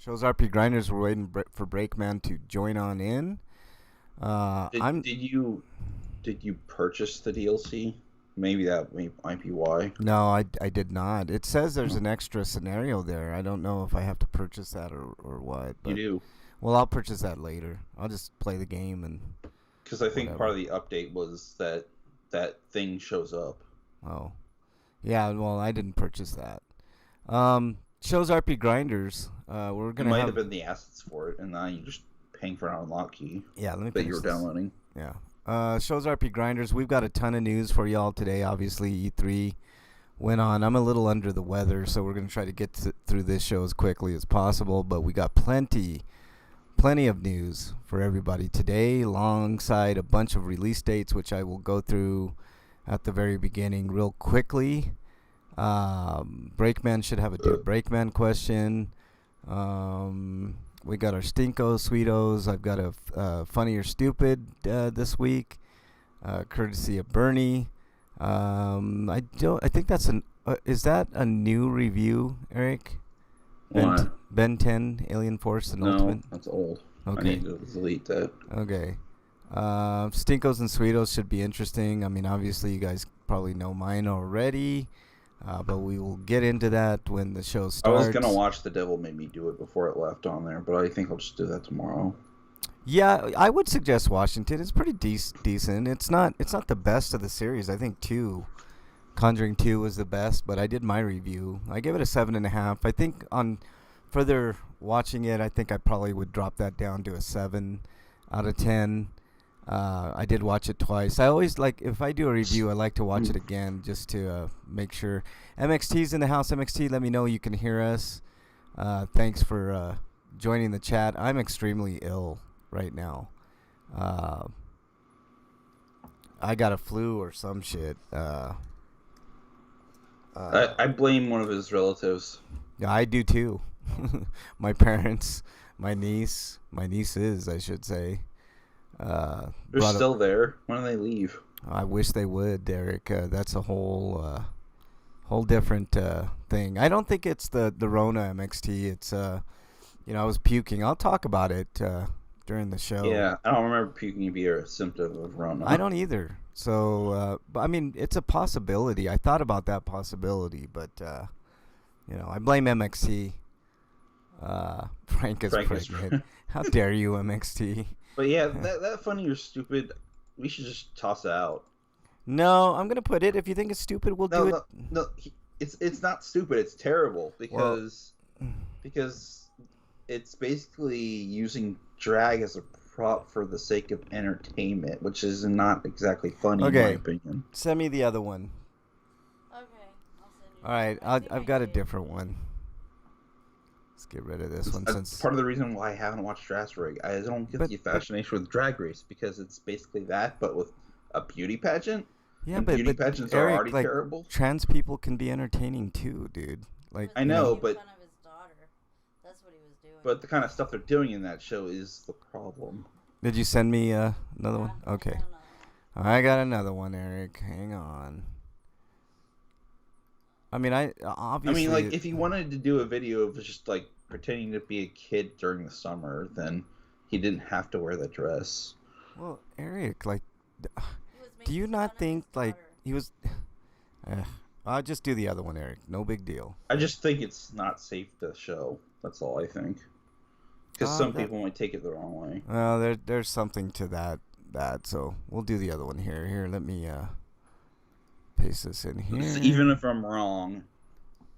Shows RPGrinders. We're waiting for Breakman to join on in. Did I'm did you did you purchase the DLC? Maybe that might be why. No, I did not. It says there's Oh, an extra scenario there. I don't know if I have to purchase that or what, you but do, well, I'll purchase that later. I'll just play the game and because I think part whatever. of the update was that that thing shows up. Oh, yeah. Well, I didn't purchase that. Shows RPGrinders. We're It gonna might have have. been the assets for it, and now you're just paying for an unlock key Yeah, let me that you finish were this. downloading. Yeah. Shows RPGrinders. We've got a ton of news for y'all today. Obviously, E3 went on. I'm a little under the weather, so we're gonna try to get through this show as quickly as possible. But we got plenty of news for everybody today, alongside a bunch of release dates, which I will go through at the very beginning real quickly. Breakman should have a Dear Breakman question. We got our Stinko Sweetos. I've got a Funny or Stupid this week, courtesy of Bernie. I don't. I think that's an. Is that a new review, Eric? Why? Ben 10 Alien Force and No, Ultimate. that's old. I Okay. need to delete that. Okay. Stinkos and Sweetos should be interesting. I mean, obviously, you guys probably know mine already, but we will get into that when the show I was gonna starts. watch The Devil Made Me Do It before it left on there, but I think I'll just do that tomorrow. Yeah, I would suggest Washington. It's pretty decent. It's not the best of the series. I think Conjuring 2 was the best, but I did my review. I gave it a 7.5. I think on further watching it, I think I probably would drop that down to a 7 out of 10. I did watch it twice. I always like, if I do a review, I like to watch it again just to make sure. MXT's in the house. MXT, let me know you can hear us. Thanks for joining the chat. I'm extremely ill right now. Uh, I got a flu or some shit. I blame one of his relatives. Yeah, I do too. My parents, my nieces, I should say. They're Brought up. still there. When do they leave? I wish they would, Derek. That's a whole different thing. I don't think it's the Rona MXT. It's I was puking. I'll talk about it during the show. Yeah, I don't remember puking be a symptom of I Rona. don't either. So, but I mean, it's a possibility. I thought about that possibility, but I blame MXT. Frank is Frank is. pregnant. How dare you, MXT? But yeah, that funny or stupid, we should just toss it out. No, I'm gonna put it. If you think it's stupid, we'll No, do it. no, no. It's not stupid. It's terrible Well, because it's basically using drag as a prop for the sake of entertainment, which is not exactly funny in my okay. opinion. Send me the other one. Okay, I'll send you All that. right, I think I've I got a did. different one. Let's get rid of this one That's since. part of the reason why I haven't watched Drag Race. I don't get But the fascination with Drag Race because it's basically that, but with a beauty pageant, yeah, and but beauty but pageants are Eric, already like, terrible. trans people can be entertaining too, dude. Like, I He was know, making but fun of his daughter. That's what he was doing. the kind of stuff they're doing in that show is the problem. did you send me another Yeah, one? I Okay, sent another one. I got another one, Eric. Hang on. I mean, I I mean, like, obviously. if he wanted to do a video of just like pretending to be a kid during the summer, then he didn't have to wear that dress. Well, Eric, like, He was do you making not fun of think his like daughter. he was? I'll just do the other one, Eric. No big deal. I just think it's not safe to show. That's all I think. Because some That people might take it the wrong way. Well, there's something to that. So we'll do the other one here. Here, let me paste this in Even here. if I'm wrong,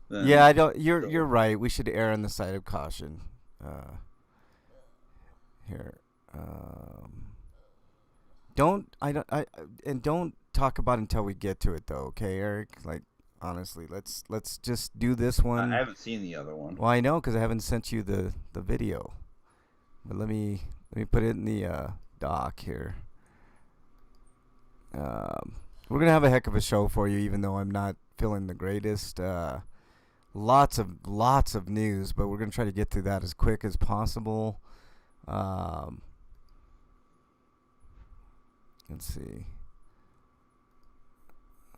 then Yeah, I don't. You're still. you're right. We should err on the side of caution. Here. Don't I don't I and don't talk about it until we get to it though. Okay, Eric. Like, honestly, let's just do this I one. haven't seen the other one. Well, I know because I haven't sent you the video. But let me put it in the doc here. We're gonna have a heck of a show for you, even though I'm not feeling the greatest. Lots of news, but we're gonna try to get through that as quick as possible. Um, let's see.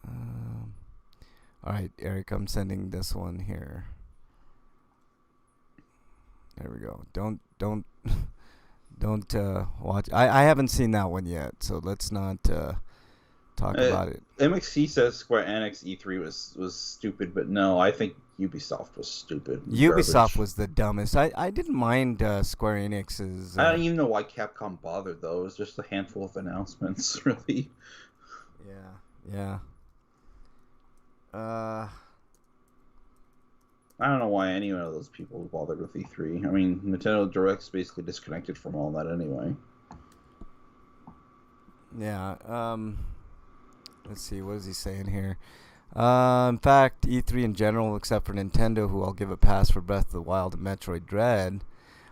Um, all right, Eric, I'm sending this one here. There we go. Don't watch. I haven't seen that one yet, so let's not talk about it. MXC says Square Enix E3 was stupid, but no, I think Ubisoft was stupid. Ubisoft Garbage. was the dumbest. I didn't mind Square Enix's. I don't even know why Capcom bothered though. It was just a handful of announcements, really. Yeah. I don't know why any one of those people bothered with E3. I mean, Nintendo Direct's basically disconnected from all that anyway. Yeah. Let's see. What is he saying here? In fact, E3 in general, except for Nintendo, who I'll give a pass for Breath of the Wild and Metroid Dread.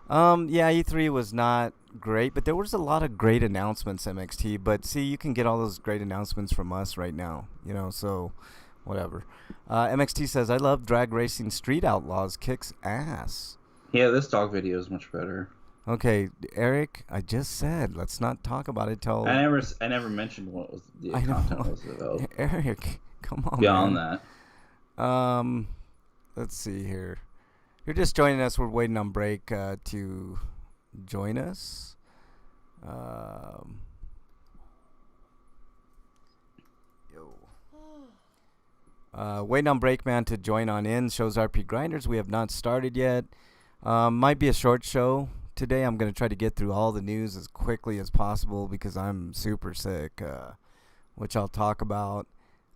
Yeah, E3 was not great, but there was a lot of great announcements, MXT. But see, you can get all those great announcements from us right now, so whatever. MXT says, I love Drag Racing Street Outlaws, kicks ass. Yeah, this dog video is much better. Okay, Eric, I just said, let's not talk about it till... I never mentioned what was the content was about. Eric, come on, Beyond man. that. Let's see here. You're just joining us. We're waiting on break to join us. Waiting on Breakman to join on in. Shows RPGrinders. We have not started yet. Might be a short show today. I'm going to try to get through all the news as quickly as possible because I'm super sick, which I'll talk about.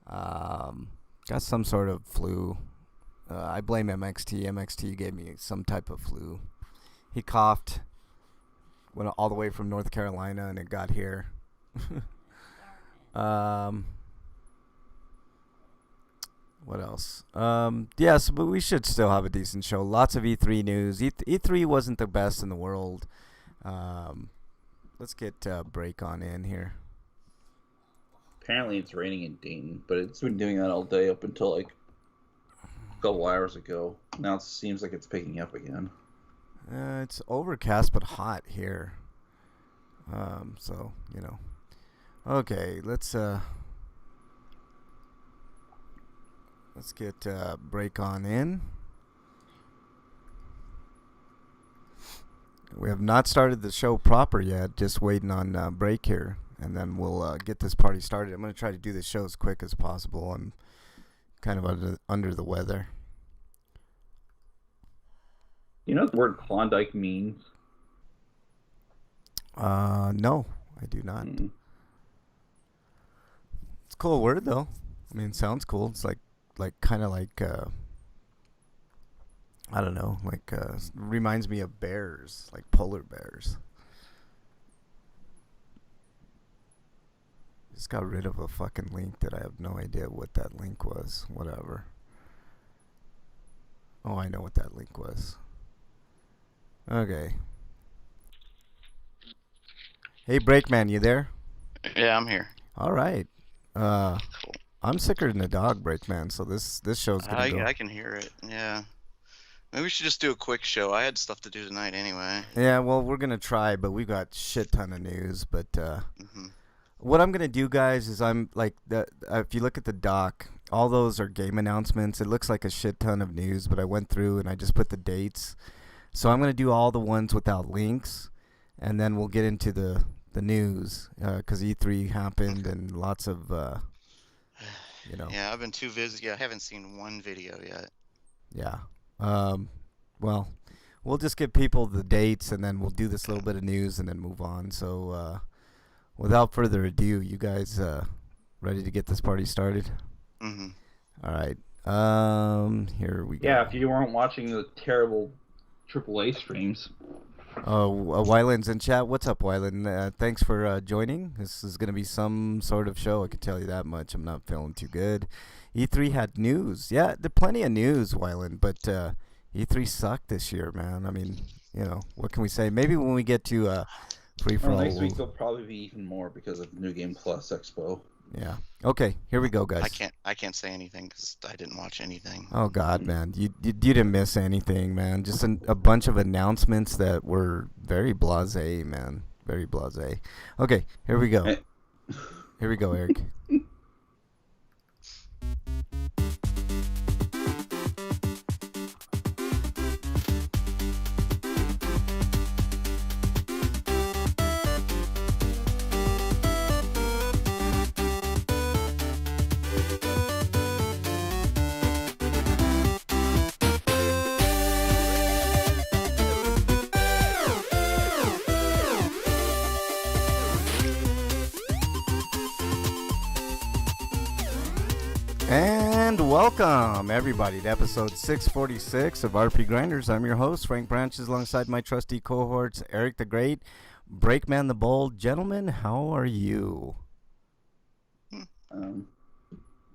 Got some sort of flu. I blame MXT. MXT gave me some type of flu. He coughed, went all the way from North Carolina, and it got here. What else? Yes, but we should still have a decent show. Lots of E3 news. E3 wasn't the best in the world. Let's get break on in here. Apparently it's raining in Dayton, but it's been doing that all day up until like a couple hours ago. Now it seems like it's picking up again. It's overcast but hot here. So, Okay, let's get break on in. We have not started the show proper yet. Just waiting on break here, and then we'll get this party started. I'm going to try to do the show as quick as possible. I'm kind of under the weather. You know what the word Klondike means? No, I do not. It's a cool word, though. I mean, it sounds cool. It's kind of like I don't know, reminds me of bears, like polar bears. Just got rid of a fucking link that I have no idea what that link was. Whatever. Oh, I know what that link was. Okay. Hey, Breakman, you there? Yeah, I'm here. All right. Cool. I'm sicker than a dog, Breakman, so this show's gonna go. I can hear it. Yeah. Maybe we should just do a quick show. I had stuff to do tonight anyway. Yeah, well, we're gonna try, but we've got shit ton of news. But what I'm gonna do, guys, is if you look at the doc, all those are game announcements. It looks like a shit ton of news, but I went through and I just put the dates. So I'm gonna do all the ones without links, and then we'll get into the news because E3 happened and lots of Yeah, I've been too busy. I haven't seen one video yet. Yeah. Well, we'll just give people the dates, and then we'll do this little bit of news, and then move on. So, without further ado, you guys ready to get this party started? Mm-hmm. All right. Here we go. Yeah, if you weren't watching the terrible AAA streams. Wyland's in chat. What's up, Wyland? Thanks for joining. This is going to be some sort of show, I can tell you that much. I'm not feeling too good. E3 had news. Yeah, there's plenty of news, Wyland, but E3 sucked this year, man. I mean, what can we say? Maybe when we get to Free For All. Next week there'll probably be even more because of New Game Plus Expo. Yeah. Okay, here we go, guys. I can't say anything because I didn't watch anything. Oh God, man, you didn't miss anything, man. Just a bunch of announcements that were very blasé, man. Very blasé. Okay, here we go. Here we go, Eric. welcome everybody to episode 646 of RPGrinders. I'm your host, Frank Branches, alongside my trusty cohorts, Eric the Great, Breakman the Bold. Gentlemen, how are you?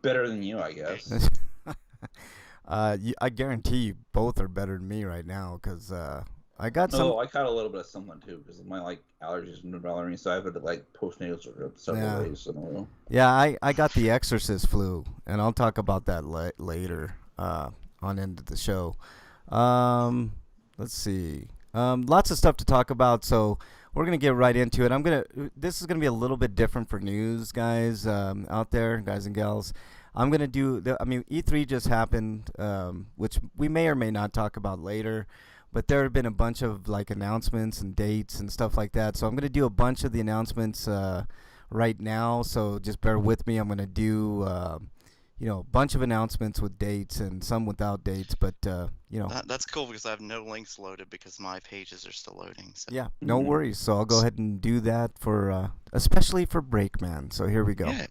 Better than you, I guess. I guarantee you both are better than me right now, because I got some... Oh, I caught a little bit of something too, because my allergies are bothering me, so I've had postnasal drip several days in a row. Yeah, I got the Exorcist flu, and I'll talk about that later on into the show. Let's see. Lots of stuff to talk about, so we're gonna get right into it. This is gonna be a little bit different for news, guys out there, guys and gals. I'm gonna do. E3 just happened, which we may or may not talk about later. But there have been a bunch of announcements and dates and stuff like that. So I'm going to do a bunch of the announcements right now. So just bear with me. I'm going to do a bunch of announcements with dates and some without dates. But That's cool because I have no links loaded because my pages are still loading. So. Yeah, no worries. So I'll go ahead and do that for especially for Breakman. So here we go. Yeah.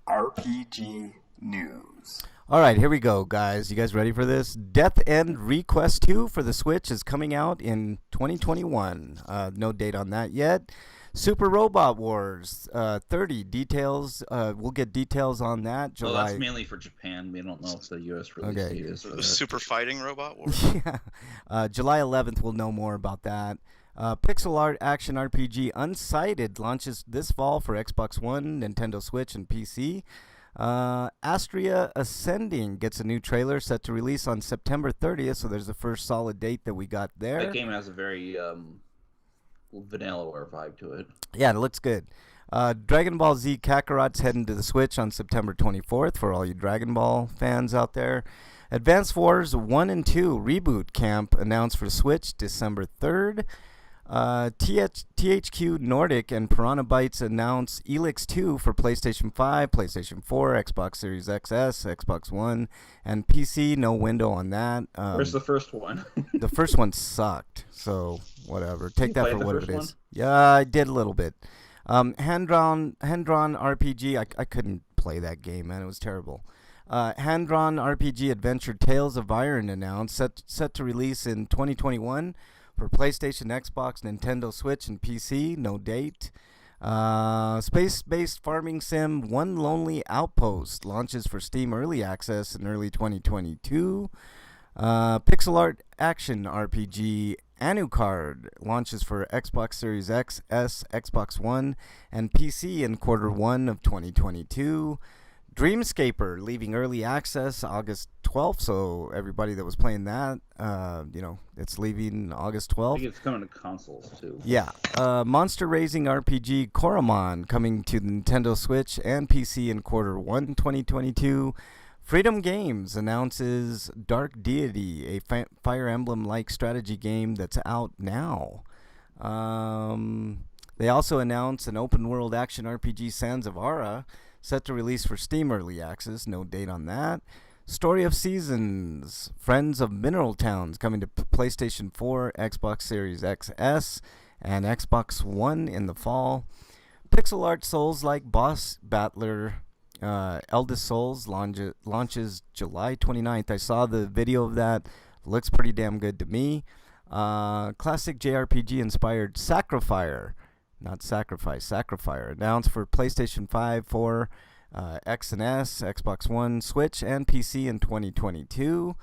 RPG news. All right, here we go, guys. You guys ready for this? Death End Request 2 for the Switch is coming out in 2021. No date on that yet. Super Robot Wars 30 details. We'll get details on that. July. Well, that's mainly for Japan. We don't know if the U.S. release date is for that. Super Fighting Robot Wars? Yeah. July 11th, we'll know more about that. Pixel art action RPG Unsighted launches this fall for Xbox One, Nintendo Switch, and PC. Astria Ascending gets a new trailer set to release on September 30th, so there's the first solid date that we got there. That game has a very Vanillaware vibe to it. Yeah, it looks good. Dragon Ball Z Kakarot's heading to the Switch on September 24th for all you Dragon Ball fans out there. Advance Wars 1 and 2 Reboot Camp announced for Switch December 3rd. THQ Nordic and Piranha Bytes announce Elix 2 for PlayStation 5, PlayStation 4, Xbox Series XS, Xbox One, and PC. No window on that. Where's the first one? The first one sucked, so whatever. Take that for what it is. One? Yeah, I did a little bit. Hand-drawn RPG. I couldn't play that game, man. It was terrible. Hand-drawn RPG adventure Tales of Iron announced, set to release in 2021. For PlayStation, Xbox, Nintendo Switch, and PC, no date. Space-based farming sim One Lonely Outpost launches for Steam Early Access in early 2022. Pixel art action RPG Anucard launches for Xbox Series X, S, Xbox One, and PC in Q1 of 2022. Dreamscaper leaving early access August 12th, so everybody that was playing that, it's leaving August 12th. I think it's coming to consoles too. Yeah. Monster Raising RPG Koromon coming to Nintendo Switch and PC in Q1 2022. Freedom Games announces Dark Deity, a Fire Emblem-like strategy game that's out now. They also announced an open-world action RPG Sands of Ara, set to release for Steam Early Access. No date on that. Story of Seasons, Friends of Mineral Towns coming to PlayStation 4, Xbox Series XS, and Xbox One in the fall. Pixel art Souls-like boss battler Eldest Souls launches July 29th. I saw the video of that. Looks pretty damn good to me. Classic JRPG inspired Sacrifier. Not Sacrifice, Sacrifier. Announced for PlayStation 5, 4, X and S, Xbox One, Switch, and PC in 2022.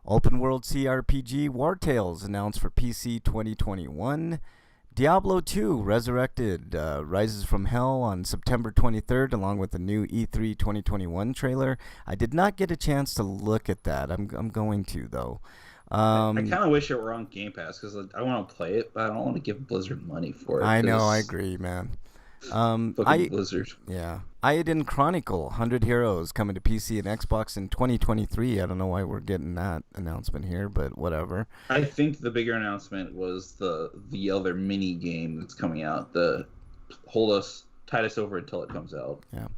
Open World CRPG War Tales announced for PC 2021. Diablo 2 Resurrected rises from hell on September 23rd, along with the new E3 2021 trailer. I did not get a chance to look at that. I'm going to, though. I kind of wish it were on Game Pass because I want to play it, but I don't want to give Blizzard money for it. I know, I agree, man. Blizzard. Yeah. Iodine Chronicle 100 Heroes coming to PC and Xbox in 2023. I don't know why we're getting that announcement here, but whatever. I think the bigger announcement was the other mini game that's coming out. The tide us over until it comes out. Yeah.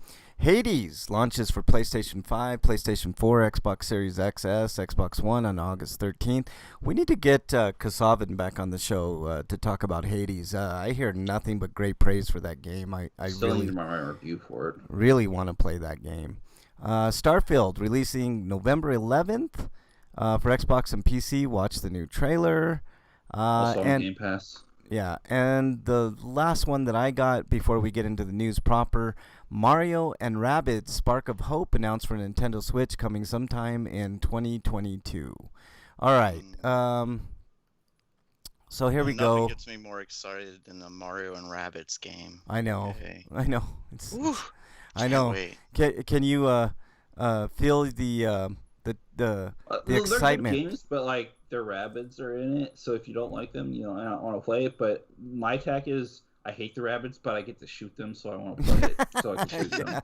Hades launches for PlayStation 5, PlayStation 4, Xbox Series XS, Xbox One on August 13th. We need to get Kasavin back on the show to talk about Hades. I hear nothing but great praise for that game. I Still really, need to my review for it. really want to play that game. Starfield releasing November 11th for Xbox and PC. Watch the new trailer. Also on and Game Pass. Yeah, and the last one that I got before we get into the news proper, Mario and Rabbids Spark of Hope announced for Nintendo Switch coming sometime in 2022. All right. So here we go. Nothing gets me more excited than the Mario and Rabbids game. I know. Yay. I know. Woo, I know. wait. Can you feel the They're excitement? good games, but like their rabbits are in it, so if you don't like them, you know, I don't want to play it. But my tack is I hate the rabbits, but I get to shoot them, so I want to play it, so I can shoot them.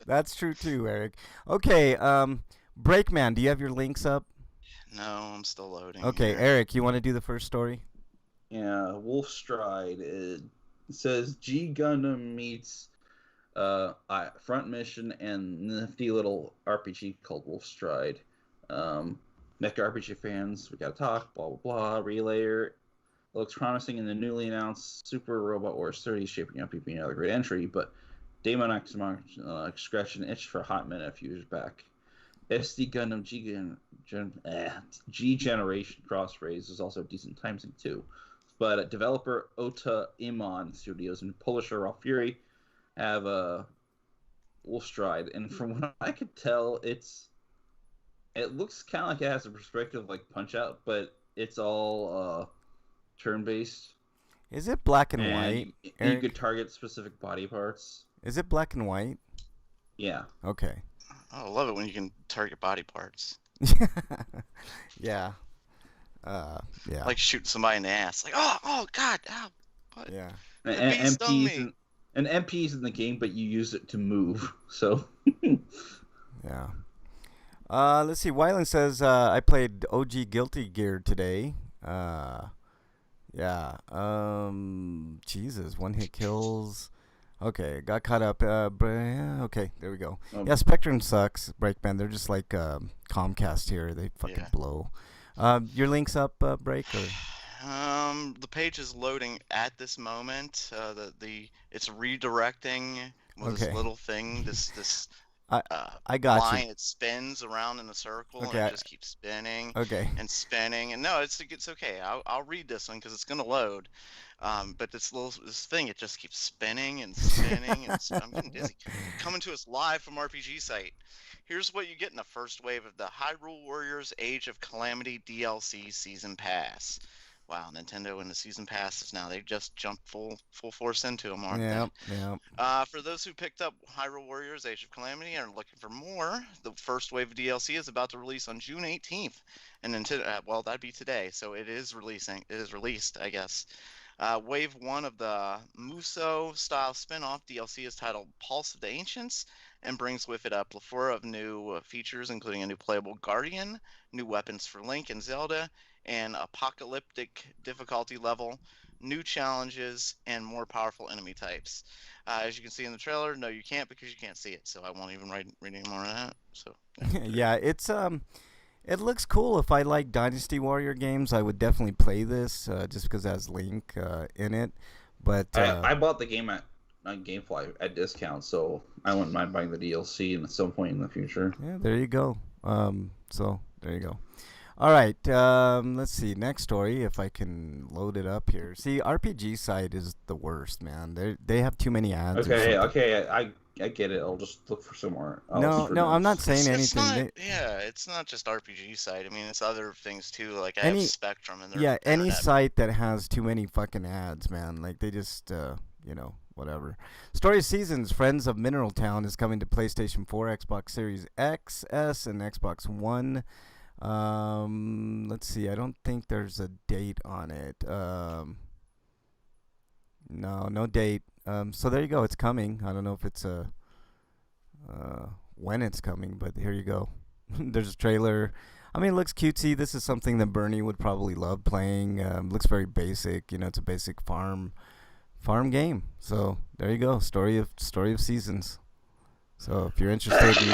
That's true too, Eric. Okay, Breakman, do you have your links up? No, I'm still loading. Okay, here. Eric, you want to do the first story? Yeah, Wolf Stride. It says G Gundam meets front mission and nifty little RPG called Wolf Stride. Mech RPG fans, we gotta talk. Blah blah blah. Relayer looks promising in the newly announced Super Robot Wars 30, shaping up to be another great entry. But Damon scratched an itch for a hot minute a few years back. SD Gundam G Generation Cross Rays is also a decent time sink too. But developer Ota Iman Studios and publisher Raw Fury have a Wolf Stride, and from what I could tell, it looks kind of like it has a perspective like Punch Out, but it's all turn-based. Is it black and white? You Eric? could target specific body parts. Is it black and white? Yeah. Okay. Oh, I love it when you can target body parts. Yeah. Yeah. Like shooting somebody in the ass. Like, oh, God, ow. What? Yeah. The bee stung me. And MP's in the game, but you use it to move. So. Yeah. Let's see. Wyland says I played OG Guilty Gear today. Yeah. Jesus, one hit kills. Okay, got caught up. Okay, there we go. Yeah, Spectrum sucks. Breakman, they're just like Comcast here. They fucking blow. Your links up, Break? Or? The page is loading at this moment. It's redirecting with this little thing. This I got line. you. It spins around in a circle Okay, and it just keeps spinning. Okay. And spinning. And no, it's okay. I'll read this one because it's gonna load. But this thing, it just keeps spinning and spinning. And I'm getting dizzy. Coming to us live from RPG site. Here's what you get in the first wave of the Hyrule Warriors Age of Calamity DLC Season Pass. Wow, Nintendo and the Season Passes now. They just jumped full force into them, aren't they? Yeah. For those who picked up Hyrule Warriors Age of Calamity and are looking for more, the first wave of DLC is about to release on June 18th. And Nintendo, well, that'd be today, so it is released, I guess. Wave 1 of the Muso-style spin-off DLC is titled Pulse of the Ancients and brings with it a plethora of new features, including a new playable Guardian, new weapons for Link and Zelda, and apocalyptic difficulty level, new challenges, and more powerful enemy types. As you can see in the trailer, no, you can't because you can't see it, so I won't even read any more of that. So Yeah, it's it looks cool. If I like Dynasty Warrior games, I would definitely play this just because it has Link in it. But I bought the game on GameFly at discount, so I wouldn't mind buying the DLC at some point in the future. Yeah, there you go. So there you go. All right, let's see. Next story, if I can load it up here. See, RPG site is the worst, man. They have too many ads. Okay, I get it. I'll just look for some more. No, I'm not saying anything. It's not just RPG site. I mean, it's other things too. Like I have Spectrum and any site that has too many fucking ads, man. Like they just, whatever. Story of Seasons, Friends of Mineral Town is coming to PlayStation 4, Xbox Series X, S, and Xbox One. Let's see. I don't think there's a date on it. No date. So there you go. It's coming. I don't know if it's when it's coming, but here you go. There's a trailer. I mean, it looks cutesy. This is something that Bernie would probably love playing. Looks very basic. It's a basic farm game. So there you go. Story of Seasons. So if you're interested,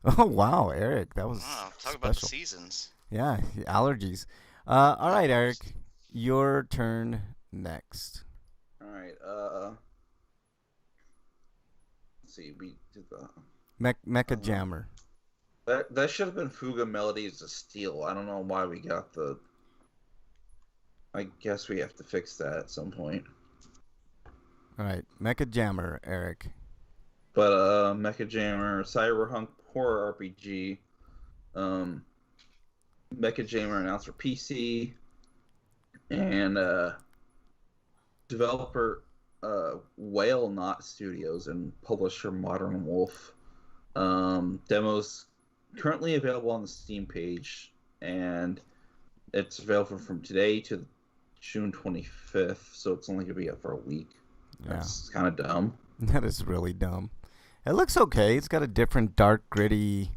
oh wow, Eric, that was Wow, talk about the special. seasons. Yeah, allergies. All right, Eric, your turn next. All right. Let's see. We did the. Mecha Jammer. That should have been Fuga Melodies of Steel. I don't know why we got the. I guess we have to fix that at some point. All right, Mecha Jammer, Eric. But Mecha Jammer, Cyberpunk Horror RPG, Mecha Jammer announced for PC, and developer Whale Knot Studios and publisher Modern Wolf. Demos currently available on the Steam page, and it's available from today to June 25th, so it's only going to be up for a week. Yeah. That's kind of dumb. That is really dumb. It looks okay. It's got a different, dark, gritty,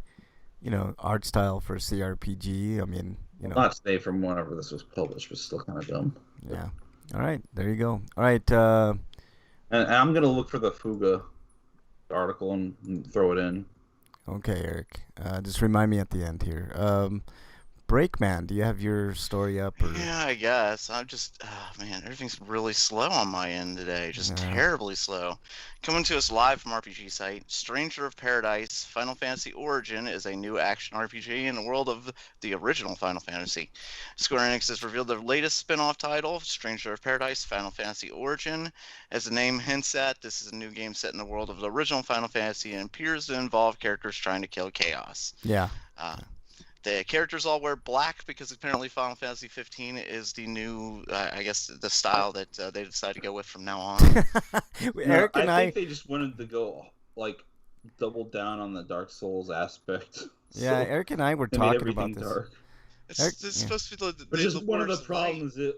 art style for CRPG. I mean, Not today from whenever this was published, but still kind of dumb. Yeah. All right. There you go. All right. And I'm going to look for the Fuga article and throw it in. Okay, Eric. Just remind me at the end here. Breakman, do you have your story up? Or... Yeah, I guess. I'm just, man, everything's really slow on my end today. Just terribly slow. Coming to us live from RPG site, Stranger of Paradise Final Fantasy Origin is a new action RPG in the world of the original Final Fantasy. Square Enix has revealed their latest spin-off title, Stranger of Paradise Final Fantasy Origin. As the name hints at, this is a new game set in the world of the original Final Fantasy and appears to involve characters trying to kill chaos. Yeah. The characters all wear black because apparently Final Fantasy 15 is the new, I guess, the style that they decided to go with from now on. Eric and I think they just wanted to go double down on the Dark Souls aspect. Yeah, So Eric and I were they made talking about everything this. dark. It's supposed to be the But just the one of the worst problems is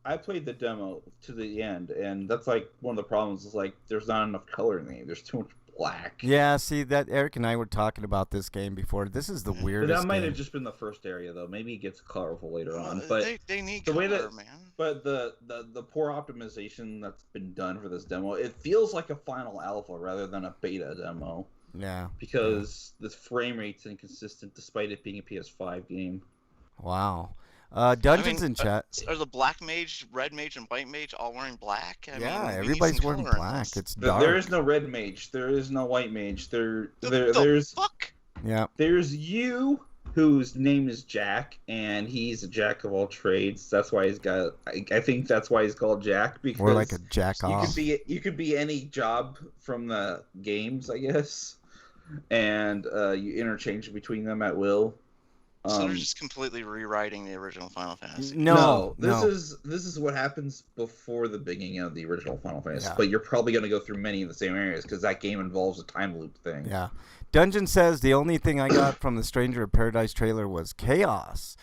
I played the demo to the end, and that's one of the problems is there's not enough color in the game. There's too much black. Yeah, see that Eric and I were talking about this game before. This is the But weirdest. that might game. have just been the first area, though. Maybe it gets colorful later on. light. But They need the color, way that, man. but the poor optimization that's been done for this demo, it feels like a final alpha rather than a beta demo. Yeah. Because the frame rate's inconsistent despite it being a PS5 game. Wow. Dungeons in chat. Are the black mage, red mage, and white mage all wearing black? I Yeah, mean, we need everybody's some wearing color in black. this. It's dark. There is no red mage. There is no white mage. The There's fuck? Yeah. There's you, whose name is Jack, and he's a jack of all trades. That's why he's got. I think that's why he's called Jack, because Or like a jack you off. could be any job from the games, I guess, and you interchange between them at will. So they're just completely rewriting the original Final Fantasy. No, this is what happens before the beginning of the original Final Fantasy. Yeah. But you're probably going to go through many of the same areas because that game involves a time loop thing. Yeah. Dungeon says the only thing I got from the Stranger of Paradise trailer was chaos.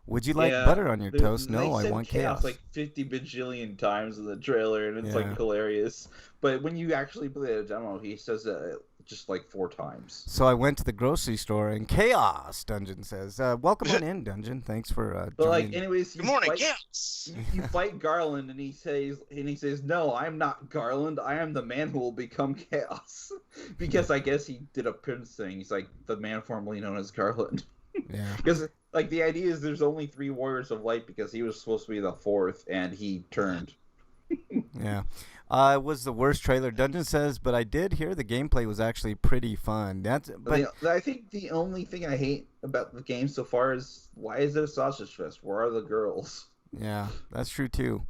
Would you like butter on your toast? No, I want chaos. Like 50 bajillion times in the trailer, and it's Yeah. hilarious. But when you actually play the demo, he says it just 4 times. So I went to the grocery store and chaos. Dungeon says, "Welcome on in, Dungeon. Thanks for But joining." anyways, Good morning, yes. You fight Garland, and he says, "No, I'm not Garland. I am the man who will become chaos." Because I guess he did a Prince thing. He's like the man formerly known as Garland. Yeah. Because the idea is there's only 3 Warriors of Light because he was supposed to be the 4th, and he turned. Yeah. It was the worst trailer, Dungeon says, but I did hear the gameplay was actually pretty fun. But I think the only thing I hate about the game so far is why is it a sausage fest? Where are the girls? yeah, that's true too.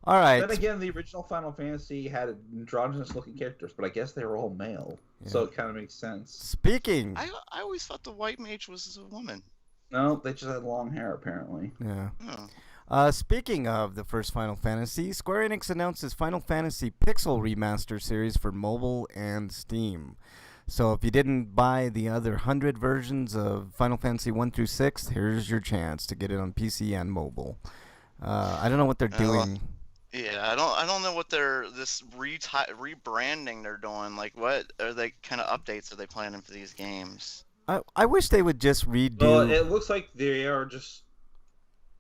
All right. Then again, the original Final Fantasy had androgynous looking characters, but I guess they were all male, so it kind of makes sense. Speaking. I always thought the white mage was a woman. No, they just had long hair apparently. Yeah. Oh. Speaking of the first Final Fantasy, Square Enix announces Final Fantasy Pixel Remaster series for mobile and Steam. So if you didn't buy the other 100 versions of Final Fantasy 1 through 6, here's your chance to get it on PC and mobile. I don't know what they're doing. Yeah, I don't know what this rebranding they're doing. Like, what are they kind of updates are they planning for these games? I wish they would just redo. Well, it looks like they are just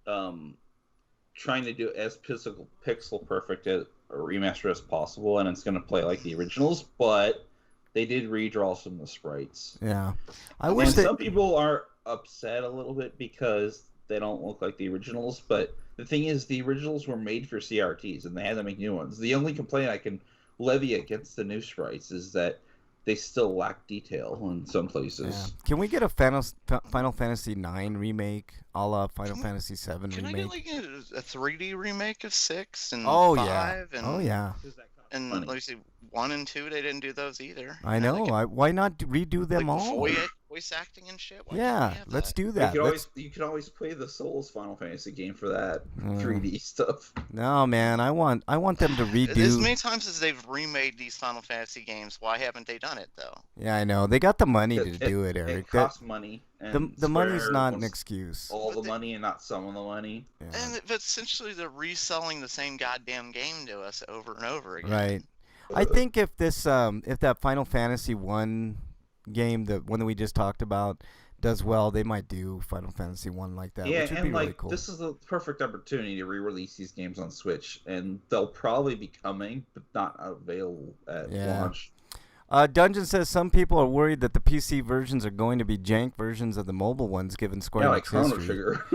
trying to do as pixel perfect a remaster as possible, and it's going to play like the originals. But they did redraw some of the sprites. Yeah, I And wish And that. some people are upset a little bit because they don't look like the originals, but the thing is, the originals were made for CRTs, and they had to make new ones. The only complaint I can levy against the new sprites is that they still lack detail in some Yeah. places. Can we get a Final Fantasy 9 remake, a la Final Can- Fantasy 7 Can I remake? get like a 3D remake of 6 and Oh 5 yeah. and Oh yeah. Because that costs and money. let me see, 1 and 2? They didn't do those either. I You know, they know. could, Why not redo them like all? voice acting and shit. Why can't Yeah, we have let's that? do You that. could Let's. always play the Souls Final Fantasy game for that Mm. 3D stuff. No, man. I want them to As redo. many times as they've remade these Final Fantasy games, why haven't they done it though? Yeah, I know. They got the money to It, do it, it Eric. costs money, and The money's Square not an wants excuse. all But the they- money and not some of the money. Yeah. But essentially they're reselling the same goddamn game to us over and over again. Right. I think if that Final Fantasy 1 game, the one that we just talked about, does well, they might do Final Fantasy 1 like that, Yeah, which would and be like really cool. this is the perfect opportunity to re-release these games on Switch, and they'll probably be coming, but not available at Yeah. launch. Dungeon says some people are worried that the PC versions are going to be jank versions of the mobile ones, given Square Yeah, like Enix Chrono history. Trigger.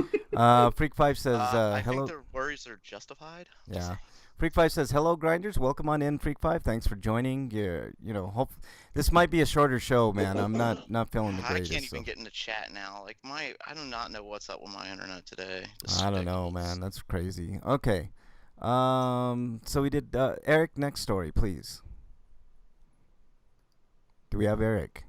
Freak5 says I hello. think their worries are justified. Yeah. Freak5 says hello, grinders. Welcome on in, Freak5. Thanks for joining. Hope this might be a shorter show, man. I'm not feeling the I greatest. can't even so. get into chat now. Like I do not know what's up with my internet today. I don't know, man. That's crazy. Okay. So we did Eric. Next story, please. Do we have Eric?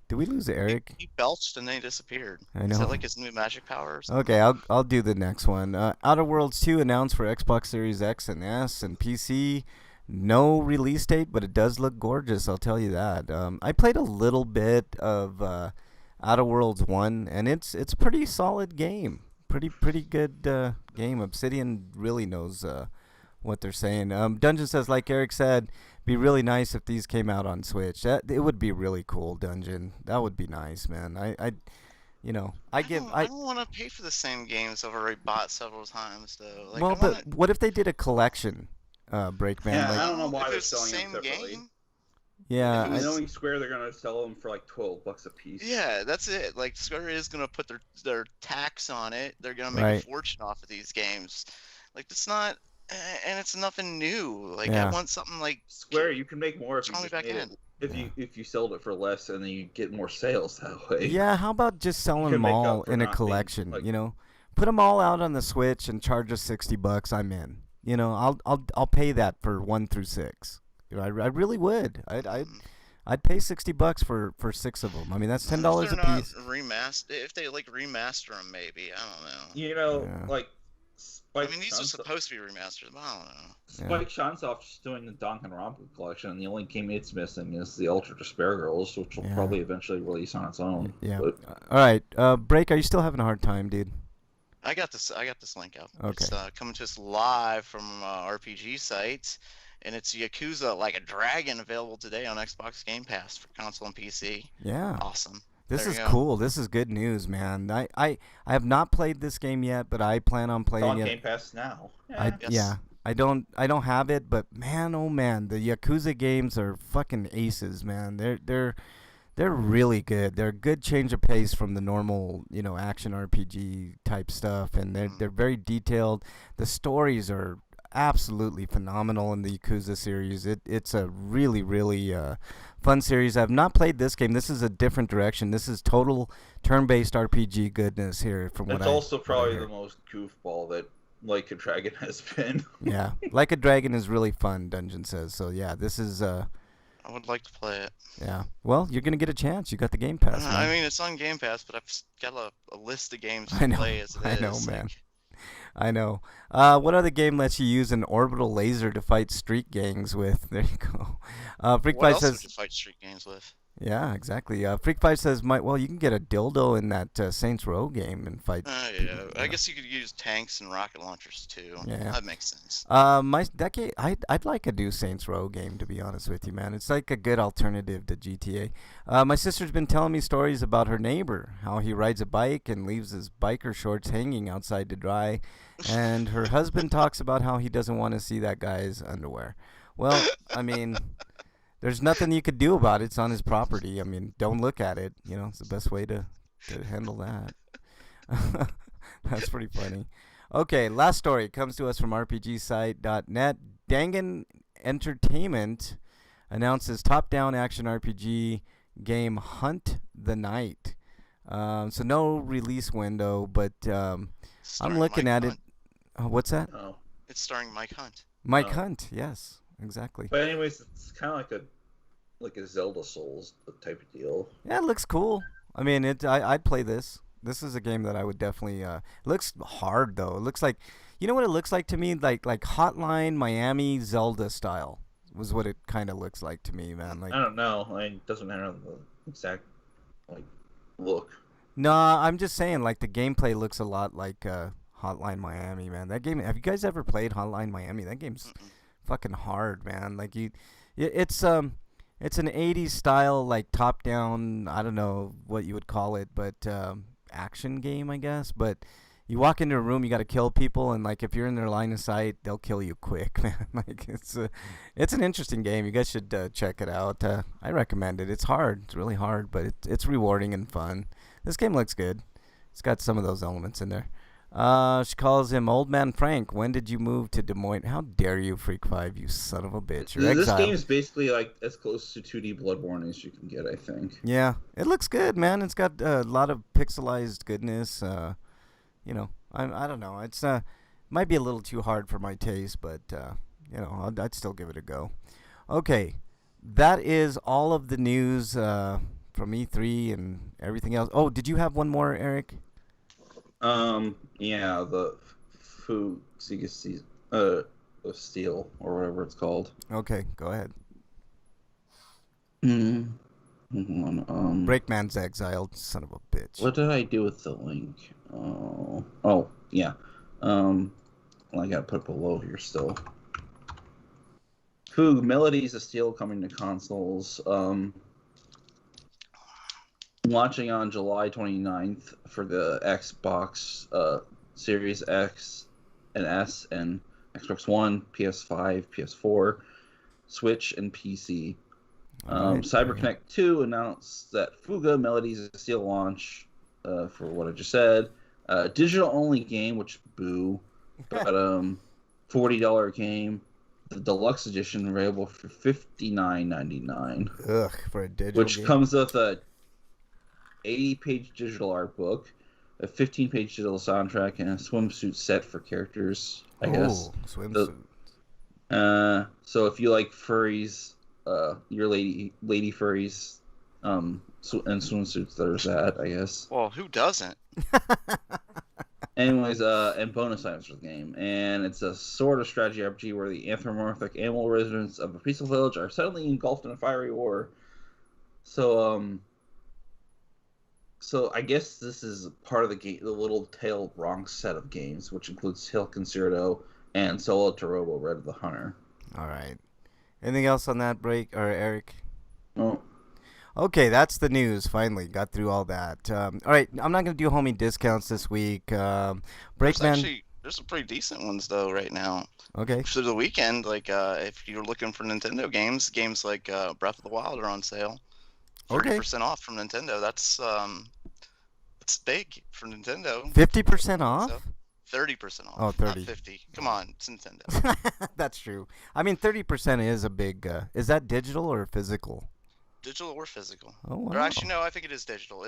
Did we lose Eric? He belched and then he disappeared. I Is know. that like his new magic power or something? Okay, I'll do the next one. Outer Worlds 2 announced for Xbox Series X and S and PC. No release date, but it does look gorgeous. I'll tell you that. I played a little bit of Outer Worlds 1, and it's a pretty solid game. Pretty good game. Obsidian really knows what they're saying. Dungeon says, like Eric said, be really nice if these came out on Switch. It would be really cool, Dungeon. That would be nice, man. I don't want to pay for the same games I've already bought several times though. Like, well, I but wanna, what if they did a collection, Breakman? Yeah, like, I don't know why if they're it's the selling them same separately. game. yeah, It was- Knowing Square, they're gonna sell them for like $12 a piece. Yeah, that's it. Like Square is gonna put their tax on it. They're gonna make Right. a fortune off of these games. Like it's not, and it's nothing new. Like Yeah. I want something like Square, you can make more if you Tell me just back made in. it. If you sold it for less, and then you get more sales that way. yeah. How about just selling can them make all up for in a not being, collection? like- Put them all out on the Switch and charge us $60. I'm in. I'll pay that for 1 through 6. I really would. I'd pay $60 for 6 of them. I mean, that's $10 a piece. If they like remaster them, maybe I don't know. You know, Yeah. like I Spike. mean, these are Chunsoft- supposed to be remastered, but I don't know. Spike Chunsoft's doing the Danganronpa collection, and the only game it's missing is the Ultra Despair Girls, which will Yeah. probably eventually release on its own. Yeah. But All right. Break. Are you still having a hard time, dude? I got this link up. Okay. It's coming to us live from RPG sites, and it's Yakuza Like a Dragon, available today on Xbox Game Pass for console and PC. Yeah. Awesome. This There is you go. cool. This is good news, man. I have not played this game yet, but I plan on it's playing on it. Game Pass now. Yes. Yeah. I don't have it, but man, oh man, the Yakuza games are fucking aces, man. They're really good. They're a good change of pace from the normal, action RPG type stuff, and they're very detailed. The stories are absolutely phenomenal in the Yakuza series. It's a really fun series. I've not played this game. This is a different direction. This is total turn-based RPG goodness here from what It's also what I probably hear. the most goofball that Like a Dragon has been. Yeah, Like a Dragon is really fun, Dungeon says. So yeah, this is I would like to play it. yeah. Well, you're gonna get a chance. You got the Game Pass, I man. mean, it's on Game Pass, but I've got a list of games I to know, play as it I is. know, man. Like, I know. What other game lets you use an orbital laser to fight street gangs with? There you go. Freak what Five else says, would you fight street games with? yeah, exactly. Freak Five says, well, you can get a dildo in that Saints Row game and fight. Yeah, I guess you could use tanks and rocket launchers too. Yeah. That makes sense. That game, I'd like a new Saints Row game, to be honest with you, man. It's like a good alternative to GTA. My sister's been telling me stories about her neighbor, how he rides a bike and leaves his biker shorts hanging outside to dry, and her husband talks about how he doesn't want to see that guy's underwear. Well, I mean, there's nothing you could do about it. It's on his property. I mean, don't look at it. You know, it's the best way to handle that. That's pretty funny. Okay, last story comes to us from RPGsite.net. Dangan Entertainment announces top-down action RPG game Hunt the Night. So no release window, but I'm Starring looking Mike at it. Hunt. What's that? Oh. It's starring Mike Hunt. Mike Oh. Hunt. Yes, exactly. But anyways, it's kind of like a Zelda Souls type of deal. Yeah, it looks cool. I mean, I'd play this. This is a game that I would definitely. It looks hard though. It looks like, you know what it looks like to me? Like Hotline Miami Zelda style was what it kind of looks like to me, man. Like, I don't know. It doesn't have the exact look. nah, I'm just saying, like the gameplay looks a lot like Hotline Miami, man. That game. Have you guys ever played Hotline Miami? That game's fucking hard, man. Like it's an 80s style, like top down. I don't know what you would call it, but action game, I guess. But you walk into a room, you got to kill people, and like if you're in their line of sight, they'll kill you quick, man. Like it's an interesting game. You guys should check it out. I recommend it. It's hard. It's really hard, but it's rewarding and fun. This game looks good. It's got some of those elements in there. She calls him Old Man Frank. When did you move to Des Moines? How dare you, Freak 5, you son of a bitch. You're This exiled. game is basically like as close to 2D Bloodborne as you can get, I think. Yeah, it looks good, man. It's got a lot of pixelized goodness. You know, I don't know. It's might be a little too hard for my taste, but you know, I'd still give it a go. Okay, that is all of the news from E3 and everything else. Oh, did you have one more, Eric? Yeah, the Fugazi of Steel or whatever it's called. Okay, go ahead. Hold on, Breakman's exiled, son of a bitch. what did I do with the link? Oh, yeah. Well, I gotta put it below here still. Foog Melodies of Steel coming to consoles. Launching on July 29th for the Xbox Series X and S and Xbox One, PS5, PS4, Switch, and PC. Alright, CyberConnect 2 announced that Fuga Melodies of Steel launch for what I just said. Digital only game, which boo, but $40 game. The deluxe edition available for $59.99. Ugh, for a digital Which game. comes with a 80-page digital art book, a 15-page digital soundtrack, and a swimsuit set for characters, I guess. Swimsuit. So if you like furries, your lady furries, and swimsuits, there's that, I guess. Well, who doesn't? Anyways, and bonus items for the game. And it's a sort of strategy RPG where the anthropomorphic animal residents of a peaceful village are suddenly engulfed in a fiery war. So I guess this is part of the Little Tail Bronx set of games, which includes Hill Concerto and Solo Torobo Red of the Hunter. All right. Anything else on that break, or Eric? Oh, Okay, that's the news. Finally, got through all that. All right, I'm not gonna do homie discounts this week. Breakman. There's some pretty decent ones though right now. Okay. For the weekend, like if you're looking for Nintendo games like Breath of the Wild are on sale. Okay. 30% off from Nintendo. That's big for Nintendo. 50% off. So, 30% off. Oh, 30. Not 50. Come on, it's Nintendo. That's true. I mean, 30% is a big. Is that digital or physical? Digital or physical? Oh wow. Or actually, no, I think it is digital.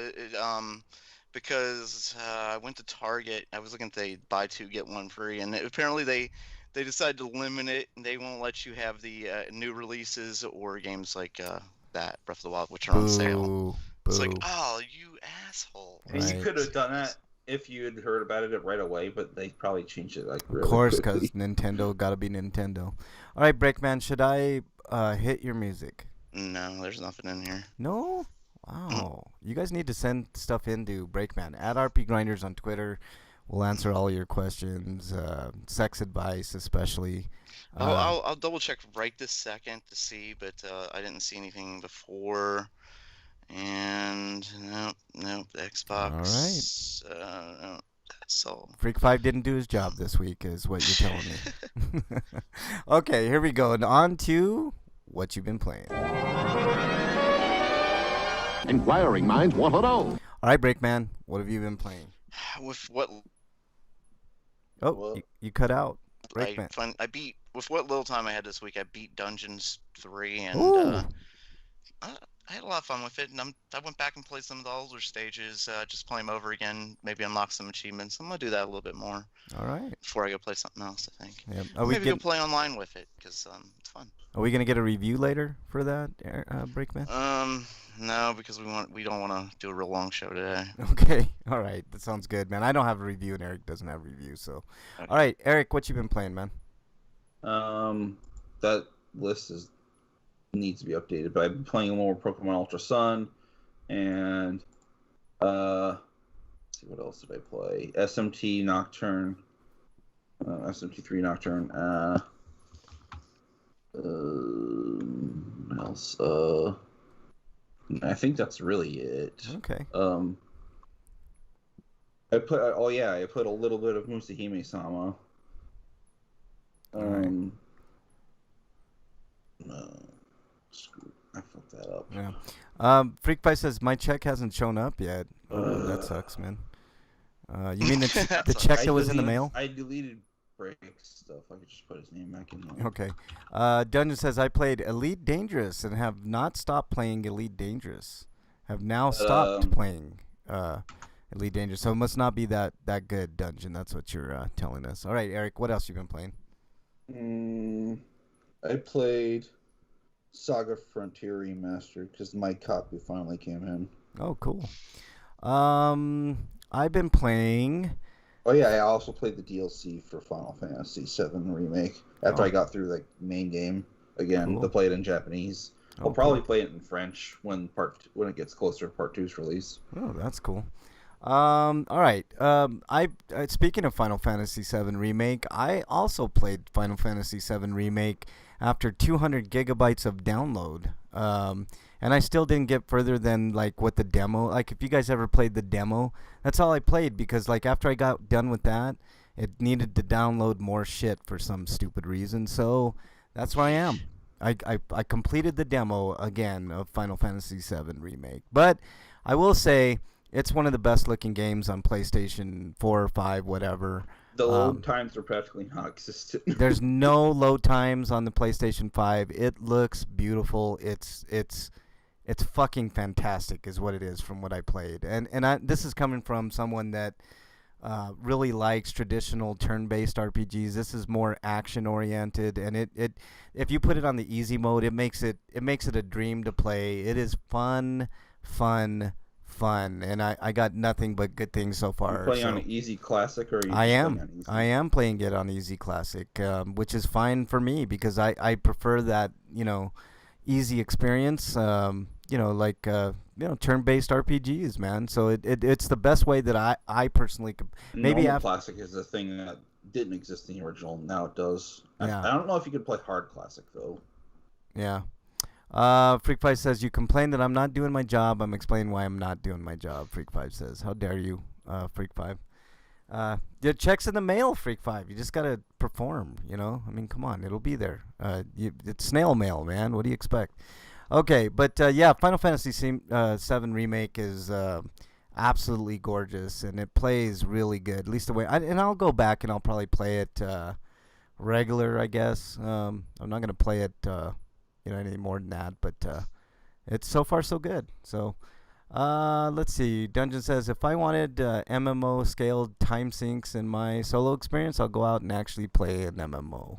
Because I went to Target, I was looking at the buy two get one free, and apparently they decided to limit it, and they won't let you have the new releases or games like that Breath of the Wild, which are on sale. Boo. It's like, oh, you asshole! and you Right. could have done that if you had heard about it right away, but they probably changed it like really Of course, quickly. because Nintendo gotta be Nintendo. All right, Breakman, should I hit your music? No, there's nothing in here. No? Wow. You guys need to send stuff into Breakman at RPGrinders on Twitter. We'll answer all your questions, sex advice especially. I'll double check right this second to see, but I didn't see anything before. And nope, Xbox. All right. No, that's all. Freak 5 didn't do his job this week is what you're telling me. Okay, here we go. And on to what you've been playing. Inquiring minds want to know. All right, Breakman, what have you been playing? With what Oh, Well- you cut out. Breakman. I beat with what little time I had this week, I beat Dungeons 3, and Ooh. I had a lot of fun with it. And I went back and played some of the older stages, just play them over again. Maybe unlock some achievements. I'm gonna do that a little bit more All right. before I go play something else. I think. Yeah. Maybe go play online with it because it's fun. Are we gonna get a review later for that, Breakman? No, because we don't want to do a real long show today. Okay. All right. That sounds good, man. I don't have a review, and Eric doesn't have a review. So, Okay. all right, Eric, what you been playing, man? That list needs to be updated. But I've been playing more Pokemon Ultra Sun, and let's see, what else did I play? SMT Nocturne, SMT3 Nocturne. What else? I think that's really it. Okay. I put a little bit of Musahime Sama. Alright. I fucked that up. Yeah. Freak Pie says my check hasn't shown up yet. Oh, that sucks, man. You mean the check that was in the mail? I deleted break stuff. I could just put his name back in there. Okay. Dungeon says I played Elite Dangerous and have not stopped playing Elite Dangerous. Have now stopped playing Elite Dangerous. So it must not be that good, Dungeon. That's what you're telling us. All right, Eric, what else you been playing? I played Saga Frontier Remastered because my copy finally came in. Oh, cool. I've been playing. Oh yeah, I also played the DLC for Final Fantasy VII Remake after I got through the main game again. Cool. To play it in Japanese. Oh, I'll probably cool. play it in French when it gets closer to Part 2's release. Oh, that's cool. All right. Speaking of Final Fantasy VII Remake, I also played Final Fantasy VII Remake after 200 gigabytes of download. And I still didn't get further than what the demo. Like, if you guys ever played the demo, that's all I played because after I got done with that, it needed to download more shit for some stupid reason. So that's where I am. I completed the demo again of Final Fantasy VII Remake. But I will say it's one of the best looking games on PlayStation 4 or 5, whatever. The load times are practically non-existent. There's no load times on the PlayStation 5. It looks beautiful. It's fucking fantastic is what it is from what I played. And this is coming from someone that really likes traditional turn-based RPGs. This is more action-oriented, and it if you put it on the easy mode, it makes it a dream to play. It is fun, and I got nothing but good things so far. You playing on an easy classic, or are you I just am. playing on easy? I am playing it on easy classic, which is fine for me because I prefer that easy experience. Turn-based RPGs, man. So it's the best way that I personally could. Maybe Normal classic is a thing that didn't exist in the original. Now it does. Yeah. I don't know if you could play hard classic though. Yeah. Freak Five says you complain that I'm not doing my job. I'm explaining why I'm not doing my job. Freak Five says, how dare you, Freak Five? The check's in the mail, Freak Five. You just gotta perform. I mean, come on, it'll be there. It's snail mail, man. What do you expect? Okay, but yeah, Final Fantasy VII Remake is absolutely gorgeous, and it plays really good. At least the way. And I'll go back and I'll probably play it regular, I guess. I'm not gonna play it, any more than that. But it's so far so good. So let's see. Dungeon says if I wanted MMO scaled time sinks in my solo experience, I'll go out and actually play an MMO.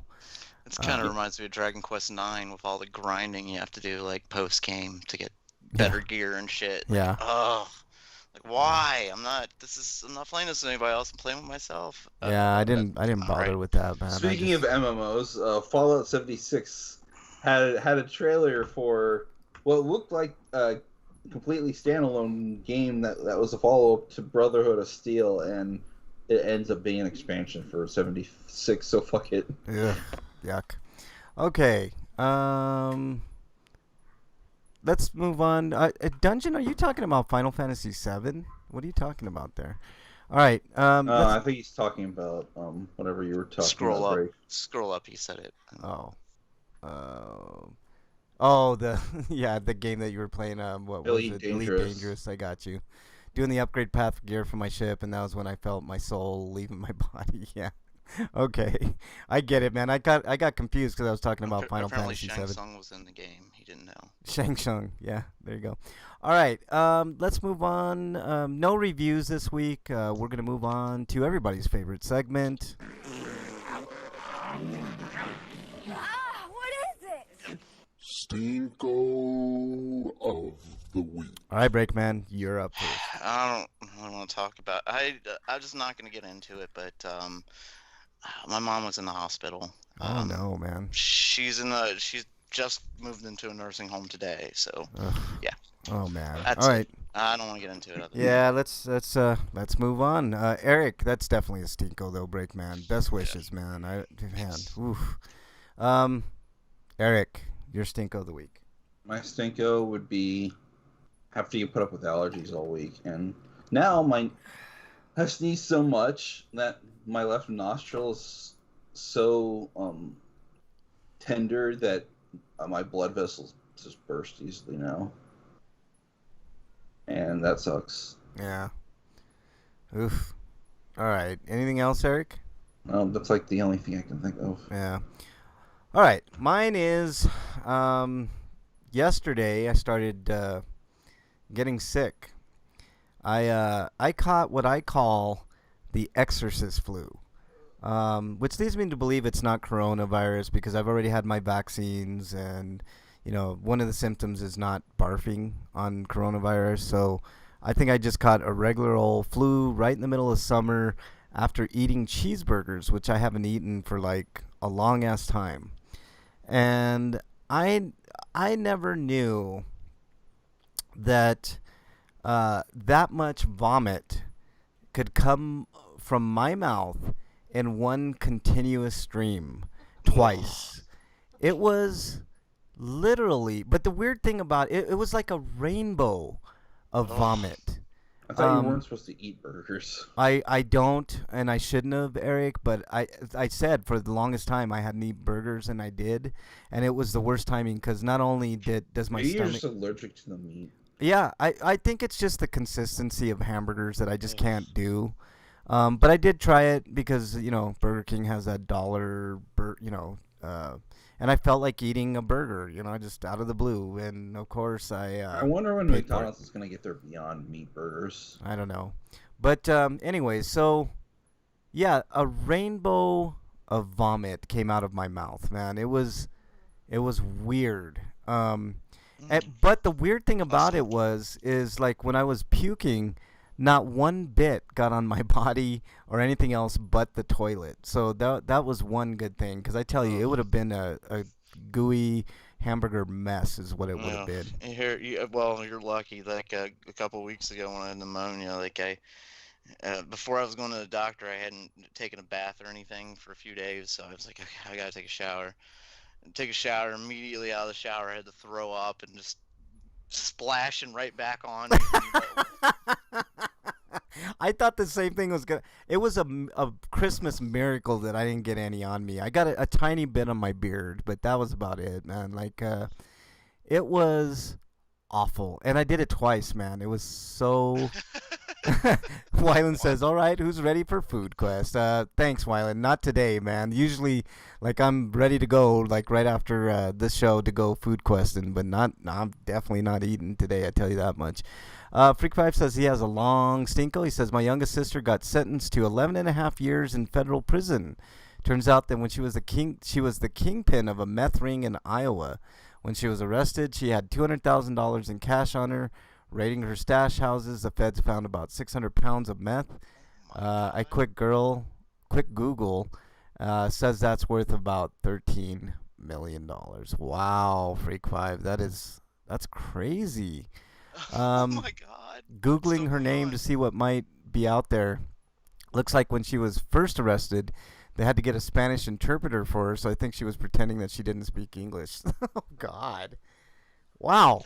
It kind of reminds me of Dragon Quest IX with all the grinding you have to do, post game to get better gear and shit. Yeah. Why? I'm not playing this with anybody else. I'm playing with myself. Yeah, I didn't bother with that, man. Speaking of MMOs, Fallout 76 had a trailer for what looked like a completely standalone game that was a follow-up to Brotherhood of Steel, and it ends up being an expansion for 76. So fuck it. Yeah. Yuck. Okay. Let's move on. Dungeon, are you talking about Final Fantasy VII? What are you talking about there? All right. I think he's talking about whatever you were talking Scroll about. up. Break. Scroll up. He said it. Oh. Oh, the the game that you were playing. What was Elite it? Elite Dangerous. Dangerous. I got you. Doing the upgrade path gear for my ship, and that was when I felt my soul leaving my body. Yeah. Okay, I get it, man. I got confused because I was talking about Final Apparently, Fantasy Shang VII. Tsung was in the game. He didn't know. Shang Tsung. Yeah, there you go. All right, let's move on. No reviews this week. We're gonna move on to everybody's favorite segment. Ah, what is it? Stinko of the week. All right, Breakman, you're up first. I don't really want to talk about. I'm just not going to get into it. But my mom was in the hospital. Oh no, man. She's just moved into a nursing home today. So Ugh. yeah. Oh man. That's All right. I don't want to get into it. Yeah, let's move on. Eric, that's definitely a stinko though, Breakman. Best wishes, man. Oof. Eric, your stinko of the week. My stinko would be have to put up with allergies all week, and now I sneeze so much that my left nostril is so tender that my blood vessels just burst easily now, and that sucks. Yeah. Oof. All right. Anything else, Eric? That's like the only thing I can think of. Yeah. All right. Mine is yesterday I started getting sick. I caught what I call the exorcist flu, which leads me to believe it's not coronavirus because I've already had my vaccines, and one of the symptoms is not barfing on coronavirus. So I think I just caught a regular old flu right in the middle of summer after eating cheeseburgers, which I haven't eaten for like a long ass time. And I never knew that that much vomit could come from my mouth in one continuous stream twice. It was literally, but the weird thing about it, it was like a rainbow of vomit. I thought you weren't supposed to eat burgers. I don't, and I shouldn't have, Eric, but I said for the longest time I hadn't eaten burgers, and I did, and it was the worst timing because not only does my Maybe you're stomach... just allergic to the meat. Yeah, I think it's just the consistency of hamburgers that I just can't do. But I did try it because, Burger King has that dollar, and I felt like eating a burger, just out of the blue. And, of course, I wonder when paid for it. McDonald's is going to get their Beyond Meat burgers. I don't know. But anyway, so, yeah, a rainbow of vomit came out of my mouth, man. It was weird. But the weird thing about it is like when I was puking, not one bit got on my body or anything else but the toilet. So that was one good thing, because I tell you, it would have been a gooey hamburger mess is what it would have been. You're lucky. Like a couple weeks ago when I had pneumonia, before I was going to the doctor, I hadn't taken a bath or anything for a few days, so I was like, okay, I gotta take a shower. Immediately out of the shower, I had to throw up and just splashing right back on. I thought the same thing was good. It was a Christmas miracle that I didn't get any on me. I got a tiny bit on my beard, but that was about it, man. It was awful, and I did it twice, man. It was so... Wyland says, all right, who's ready for Food Quest? Thanks, Wyland. Not today, man. Usually, I'm ready to go, right after this show to go food questing, but I'm definitely not eating today, I tell you that much. Freak5 says he has a long stinko. He says, my youngest sister got sentenced to 11 and a half years in federal prison. Turns out that when she was the kingpin of a meth ring in Iowa. When she was arrested, she had $200,000 in cash on her. Raiding her stash houses, the feds found about 600 pounds of meth. A quick Google says that's worth about $13 million. Wow, Freak5, that's crazy. Oh my God. Googling So her name fun. to see what might be out there. Looks like when she was first arrested, they had to get a Spanish interpreter for her, so I think she was pretending that she didn't speak English. Oh God. Wow.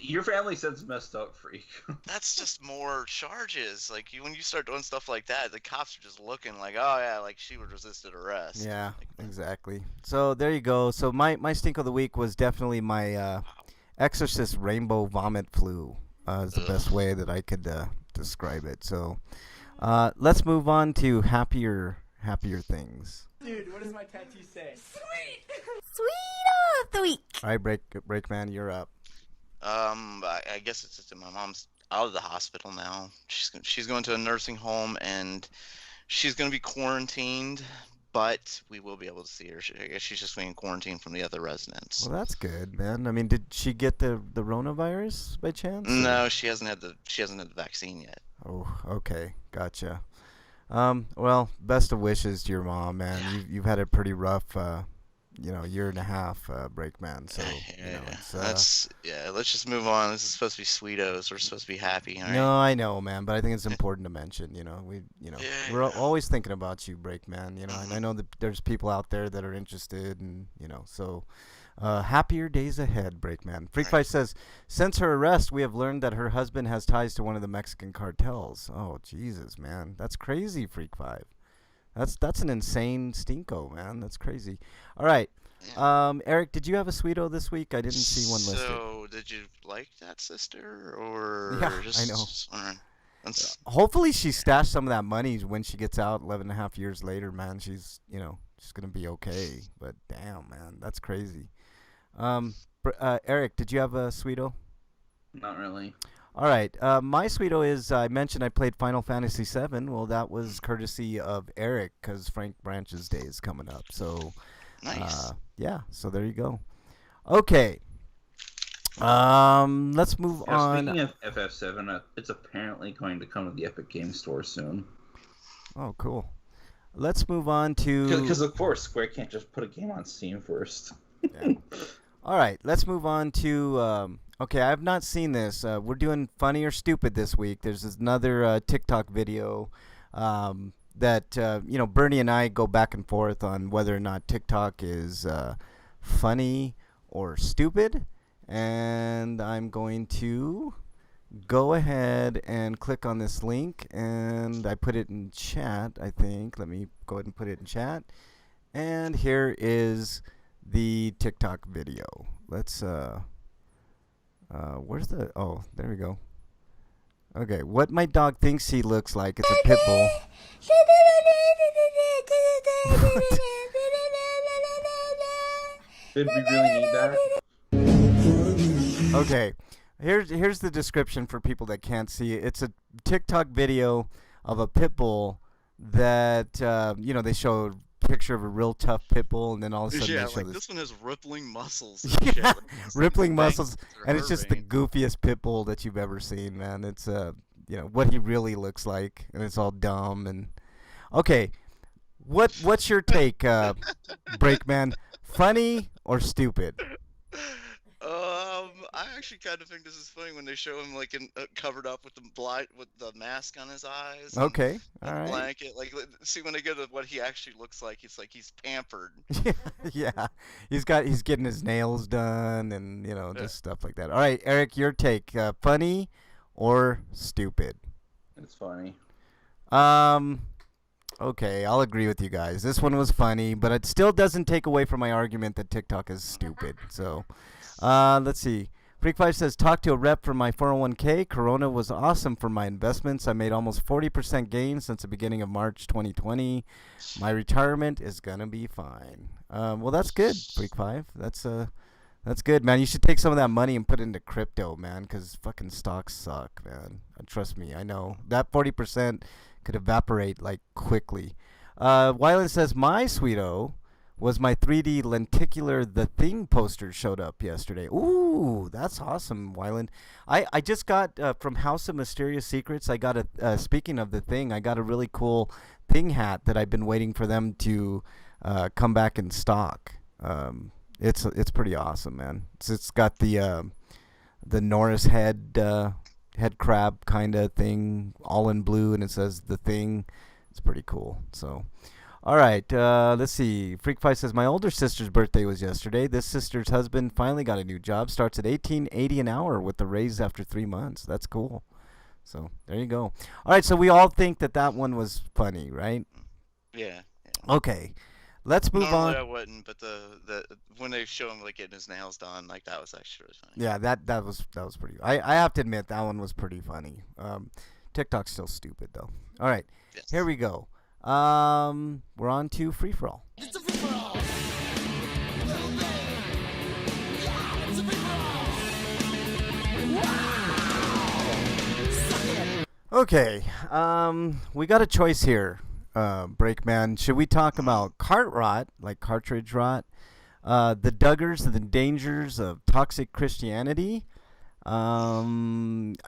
Your family says messed up, freak. That's just more charges. Like when you start doing stuff like that, the cops are just looking like, oh yeah, like she would resisted arrest. Yeah, Like, exactly. So there you go. So my stink of the week was definitely my Exorcist Rainbow Vomit Flu. Is the best way that I could describe it. So let's move on to happier things. Dude, what does my tattoo say? Sweet of the week. All right, Breakman, you're up. I guess it's just that my mom's out of the hospital now. She's going to a nursing home and she's going to be quarantined, but we will be able to see her. I guess she's just being quarantined from the other residents. Well, that's good, man. I mean, did she get the coronavirus by chance? No, she hasn't had the vaccine yet. Oh, okay, gotcha. Well, best of wishes to your mom, man. You've had a pretty rough, year and a half, Breakman. So it's let's just move on. This is supposed to be sweetos. We're supposed to be happy. All right? No, I know, man, but I think it's important to mention. We're always thinking about you, Breakman. And I know that there's people out there that are interested, and so. Happier days ahead, Breakman. Freak Fight says, since her arrest, we have learned that her husband has ties to one of the Mexican cartels. Oh, Jesus, man. That's crazy, Freak 5. That's an insane stinko, man. That's crazy. All right. Eric, did you have a sweeto this week? I didn't see one listed. So, did you like that sister, or Yeah, just, I know. Hopefully she stashed some of that money when she gets out 11 and a half years later, man. She's going to be okay. But damn, man, that's crazy. Eric, did you have a sweeto? Not really. All right. My sweeto is, I mentioned I played Final Fantasy VII. Well, that was courtesy of Eric because Frank Branch's day is coming up. So, nice. So there you go. Okay. Let's move on. Speaking of FF7, it's apparently going to come to the Epic Game Store soon. Oh, cool. Let's move on to... Because, of course, Square can't just put a game on Steam first. Yeah. All right, let's move on to... okay, I have not seen this. We're doing funny or stupid this week. There's another TikTok video that, Bernie and I go back and forth on whether or not TikTok is funny or stupid. And I'm going to go ahead and click on this link. And I put it in chat, I think. Let me go ahead and put it in chat. And here is the TikTok video. Let's where's the... Oh, there we go. Okay, what my dog thinks he looks like. It's a pit bull. Did we really need that? Okay, here's the description for people that can't see it. It's a TikTok video of a pit bull that, they show a picture of a real tough pit bull, and then all of a sudden they show this one has rippling muscles. Yeah, rippling muscles, and it's just the goofiest pit bull that you've ever seen, man. It's what he really looks like, and it's all dumb. And okay, what's your take, Breakman? Funny or stupid? I actually kind of think this is funny when they show him like covered up with the mask on his eyes. Okay, all right. Blanket, see when they get to what he actually looks like, it's like he's pampered. Yeah, he's getting his nails done and just stuff like that. All right, Eric, your take: funny or stupid? It's funny. Okay, I'll agree with you guys. This one was funny, but it still doesn't take away from my argument that TikTok is stupid. So, let's see. Freak 5 says, talk to a rep for my 401k. Corona was awesome for my investments. I made almost 40% gains since the beginning of March 2020. My retirement is going to be fine. Well, that's good, Freak 5. That's good, man. You should take some of that money and put it into crypto, man, because fucking stocks suck, man. Trust me, I know. That 40% could evaporate, quickly. Wyland says, my sweeto was my 3D lenticular The Thing poster showed up yesterday. Ooh, that's awesome, Wyland. I just got, from House of Mysterious Secrets, I got speaking of The Thing, I got a really cool Thing hat that I've been waiting for them to come back in stock. It's pretty awesome, man. It's got the Norris head crab kind of thing, all in blue, and it says The Thing. It's pretty cool. So, All right, let's see. Freakfight says my older sister's birthday was yesterday. This sister's husband finally got a new job. Starts at 18.80 an hour with the raise after 3 months. That's cool. So there you go. All right, so we all think that one was funny, right? Yeah. Okay, let's move Normally on. I wouldn't, but the when they show him like getting his nails done, like that was actually really funny. Yeah, that was pretty. I have to admit that one was pretty funny. TikTok's still stupid though. All right, Yes. here we go. We're on to free for all. It's a free for all. Little baby. Yeah, it's a free for all. Okay, we got a choice here, Breakman. Should we talk about cart rot, like cartridge rot, the Duggars, the dangers of toxic Christianity,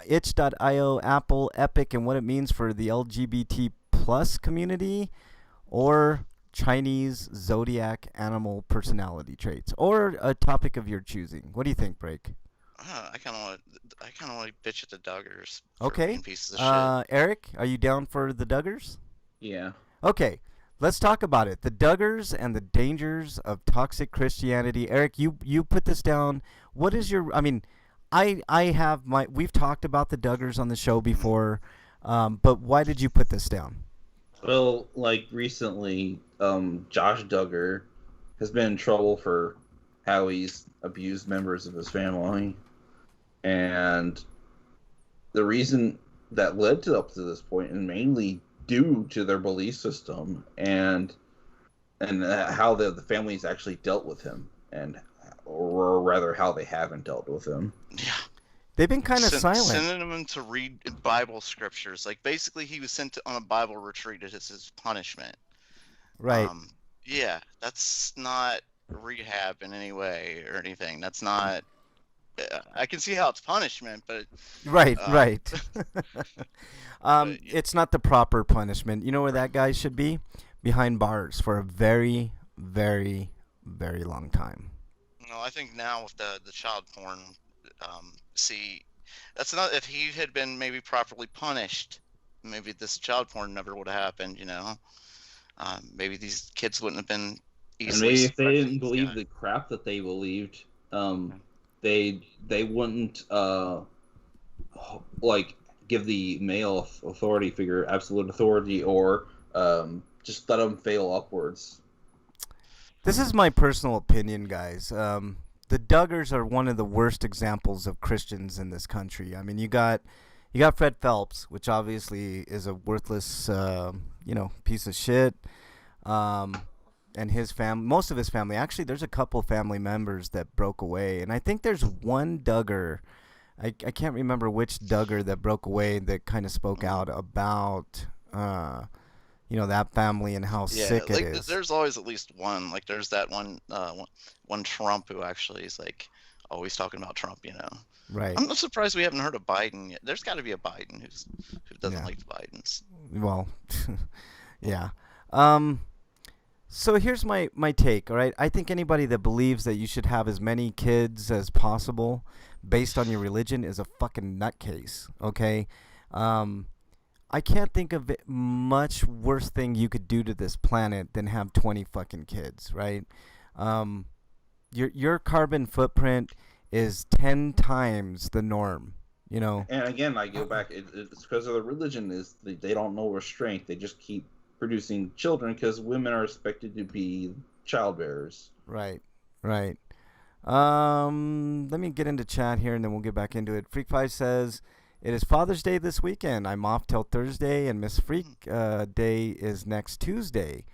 itch.io, Apple, Epic, and what it means for the LGBT plus community, or Chinese zodiac animal personality traits, or a topic of your choosing? What do you think, Break? I kind of want to bitch at the Duggars. For Okay. being pieces of shit. Eric, are you down for the Duggars? Yeah. Okay, let's talk about it. The Duggars and the dangers of toxic Christianity. Eric, you put this down. What is your? I mean, I have my. We've talked about the Duggars on the show before, but why did you put this down? Well, like recently, Josh Duggar has been in trouble for how he's abused members of his family, and the reason that led up to this point, and mainly due to their belief system and how the families actually dealt with him, or rather how they haven't dealt with him. Yeah. They've been kind of silent. Sending him to read Bible scriptures. Like, basically, he was sent on a Bible retreat as his punishment. Right. Yeah, that's not rehab in any way or anything. That's not... I can see how it's punishment, but... Right. But, It's not the proper punishment. You know where that guy should be? Behind bars for a very, very, very long time. No, I think now with the child porn, see, that's not, if he had been maybe properly punished, maybe this child porn never would have happened, you know? Maybe these kids wouldn't have been easily... And maybe if they didn't these believe guys. the crap that they believed, they wouldn't like give the male authority figure absolute authority, or just let them fail upwards. This is my personal opinion, guys. The Duggars are one of the worst examples of Christians in this country. I mean, you got Fred Phelps, which obviously is a worthless, piece of shit. And his most of his family. Actually, there's a couple family members that broke away, and I think there's one Duggar. I can't remember which Duggar that broke away that kind of spoke out about that family and how sick it is. There's always at least one. Like, there's that one Trump who actually is like always talking about Trump. You know. Right. I'm not surprised we haven't heard of Biden yet. There's got to be a Biden who doesn't Yeah. like the Bidens. Well, yeah. So here's my take, all right? I think anybody that believes that you should have as many kids as possible based on your religion is a fucking nutcase, okay? I can't think of much worse thing you could do to this planet than have 20 fucking kids, right? Your carbon footprint is 10 times the norm, you know? And again, I go back. It's because of the religion. They don't know restraint. They just keep producing children because women are expected to be childbearers. Right. Let me get into chat here and then we'll get back into it. Freak5 says, it is Father's Day this weekend. I'm off till Thursday, and Miss Freak Day is next Tuesday.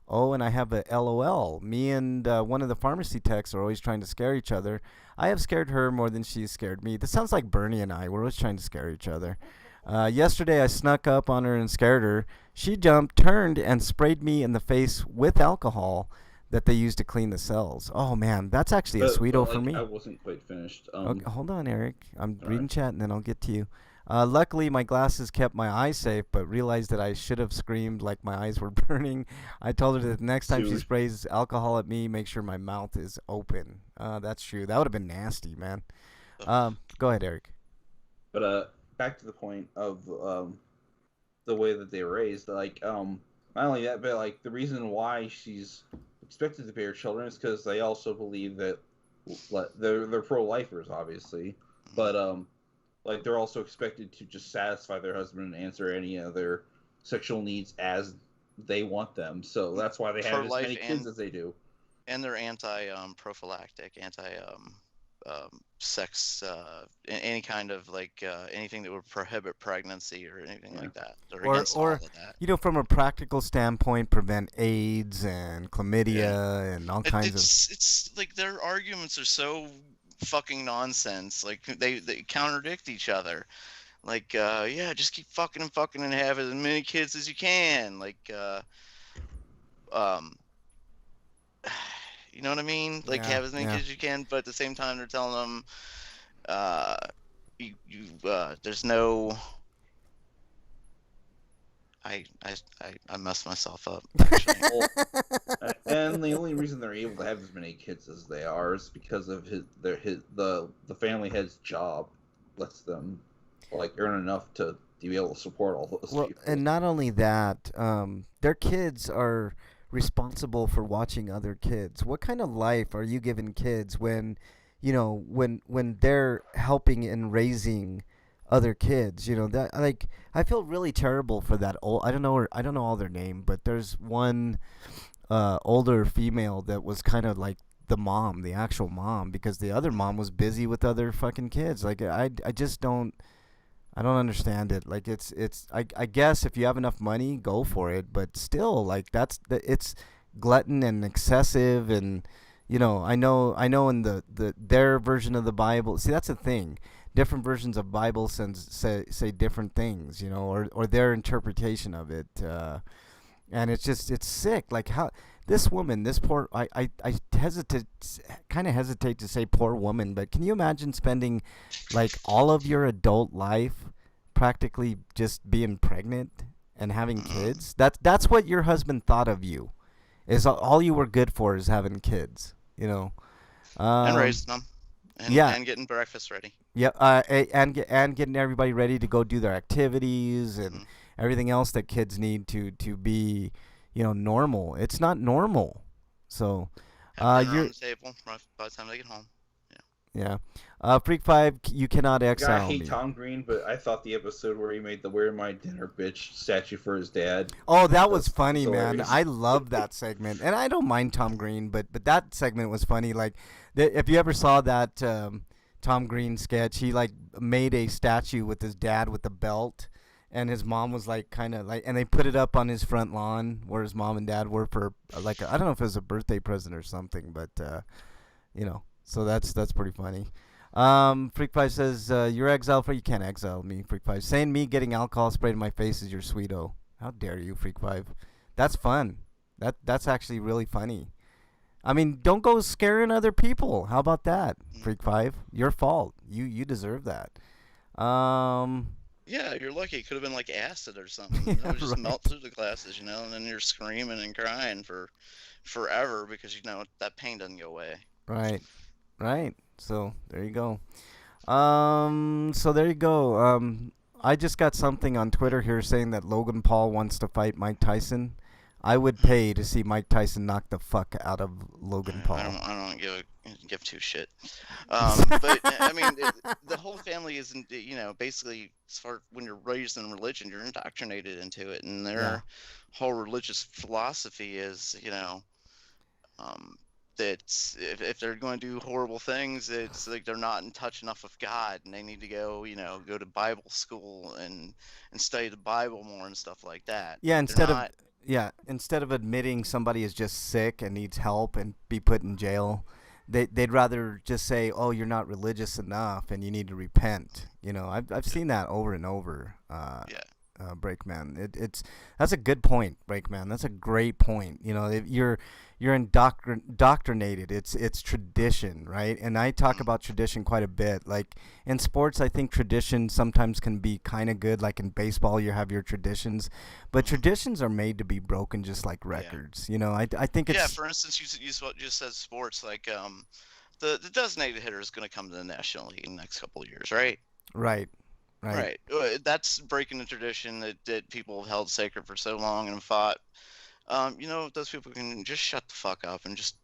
Oh, and I have a LOL. Me and one of the pharmacy techs are always trying to scare each other. I have scared her more than she's scared me. This sounds like Bernie and I. We're always trying to scare each other. Yesterday, I snuck up on her and scared her. She jumped, turned, and sprayed me in the face with alcohol that they use to clean the cells. Oh, man, that's actually a sweeto for me. I wasn't quite finished. Okay, hold on, Eric. I'm reading right. chat, and then I'll get to you. Luckily, my glasses kept my eyes safe, but realized that I should have screamed like my eyes were burning. I told her that the next time she sprays alcohol at me, make sure my mouth is open. That's true. That would have been nasty, man. Go ahead, Eric. But back to the point of the way that they were raised. Like, not only that, but like the reason why she's expected to bear children is because they also believe that they're pro-lifers, obviously, but like they're also expected to just satisfy their husband and answer any of their sexual needs as they want them. So that's why they have as many kids as they do. And they're anti-prophylactic, sex, any kind of like anything that would prohibit pregnancy or anything like that. They're against all of that. You know, from a practical standpoint, prevent AIDS and chlamydia and all kinds of. It's like their arguments are so fucking nonsense. Like they contradict each other. Like yeah, just keep fucking and have as many kids as you can. Like you know what I mean? Like have as many kids as you can, but at the same time they're telling them there's no. I messed myself up. And the only reason they're able to have as many kids as they are is because of the family head's job lets them like earn enough to be able to support all those people. And not only that, their kids are responsible for watching other kids. What kind of life are you giving kids when, you know, when they're helping and raising other kids? You know, that like I feel really terrible for that old. I don't know all their name, but there's one older female that was kind of like the mom, the actual mom, because the other mom was busy with other fucking kids. Like I just don't. I don't understand it. Like I guess if you have enough money, go for it. But still, like it's glutton and excessive, and you know, I know in their version of the Bible. See, that's the thing. Different versions of Bible say different things, you know, or their interpretation of it, and it's sick. Like how this woman, this poor, I kind of hesitate to say poor woman, but can you imagine spending like all of your adult life practically just being pregnant and having kids? That's what your husband thought of you, is all you were good for is having kids, you know, and raising them, and getting breakfast ready. Yep, and getting everybody ready to go do their activities and everything else that kids need to be, you know, normal. It's not normal. So, you're on the table by the time they get home. Yeah. Freak 5, you cannot exile I hate me. Tom Green, but I thought the episode where he made the "Where My Dinner Bitch" statue for his dad. Oh, that was funny, hilarious. man. I love that segment, and I don't mind Tom Green, but that segment was funny. Like, if you ever saw that Tom Green sketch, he like made a statue with his dad with the belt, and his mom was like kind of like, and they put it up on his front lawn where his mom and dad were for like I don't know if it was a birthday present or something, but you know. So that's pretty funny. Freak 5 says, you're exiled for... You can't exile me, Freak 5. Saying me getting alcohol sprayed in my face is your sweeto. How dare you, Freak 5. That's fun. That's actually really funny. I mean, don't go scaring other people. How about that, Freak 5? Your fault. You deserve that. Yeah, you're lucky. It could have been like acid or something. Yeah, It would just right. melt through the glasses, you know, and then you're screaming and crying for forever because, you know, that pain doesn't go away. Right. So there you go. I just got something on Twitter here saying that Logan Paul wants to fight Mike Tyson. I would pay to see Mike Tyson knock the fuck out of Logan Paul. I don't give two shit. But I mean, the whole family isn't, you know, basically as far when you're raised in religion, you're indoctrinated into it, and their whole religious philosophy is, you know, that if they're going to do horrible things, it's like they're not in touch enough with God, and they need to go, you know, go to Bible school and study the Bible more and stuff like that. Yeah, instead of admitting somebody is just sick and needs help and be put in jail, they'd rather just say, "Oh, you're not religious enough and you need to repent." You know, I've seen that over and over. Breakman, that's a good point, Breakman. That's a great point. You know, you're indoctrinated. It's tradition, right? And I talk about tradition quite a bit. Like in sports, I think tradition sometimes can be kind of good. Like in baseball, you have your traditions, but traditions are made to be broken, just like records. You know, I think it's For instance, you just said sports, like the designated hitter is going to come to the National League in the next couple of years, right? right. Right. That's breaking the tradition that people have held sacred for so long and fought. Those people can just shut the fuck up and just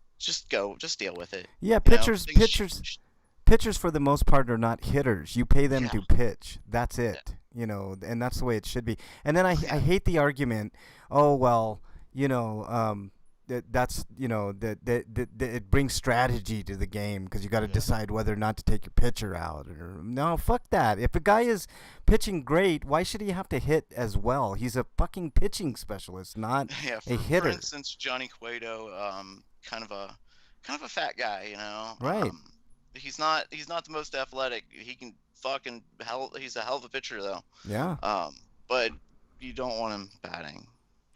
go, just deal with it. Yeah, You know, pitchers, things pitchers, change. pitchers for the most part are not hitters. You pay them Yeah. to pitch. That's Yeah. it. And that's the way it should be. And then I Yeah. hate the argument. Oh well, that's that it brings strategy to the game because you got to Yeah. decide whether or not to take your pitcher out. Or no, fuck that. If a guy is pitching great, why should he have to hit as well? He's a fucking pitching specialist, not Yeah, a for hitter. instance, Johnny Cueto, kind of a fat guy, Right. He's not the most athletic. He can he's a hell of a pitcher though. Yeah. But you don't want him batting.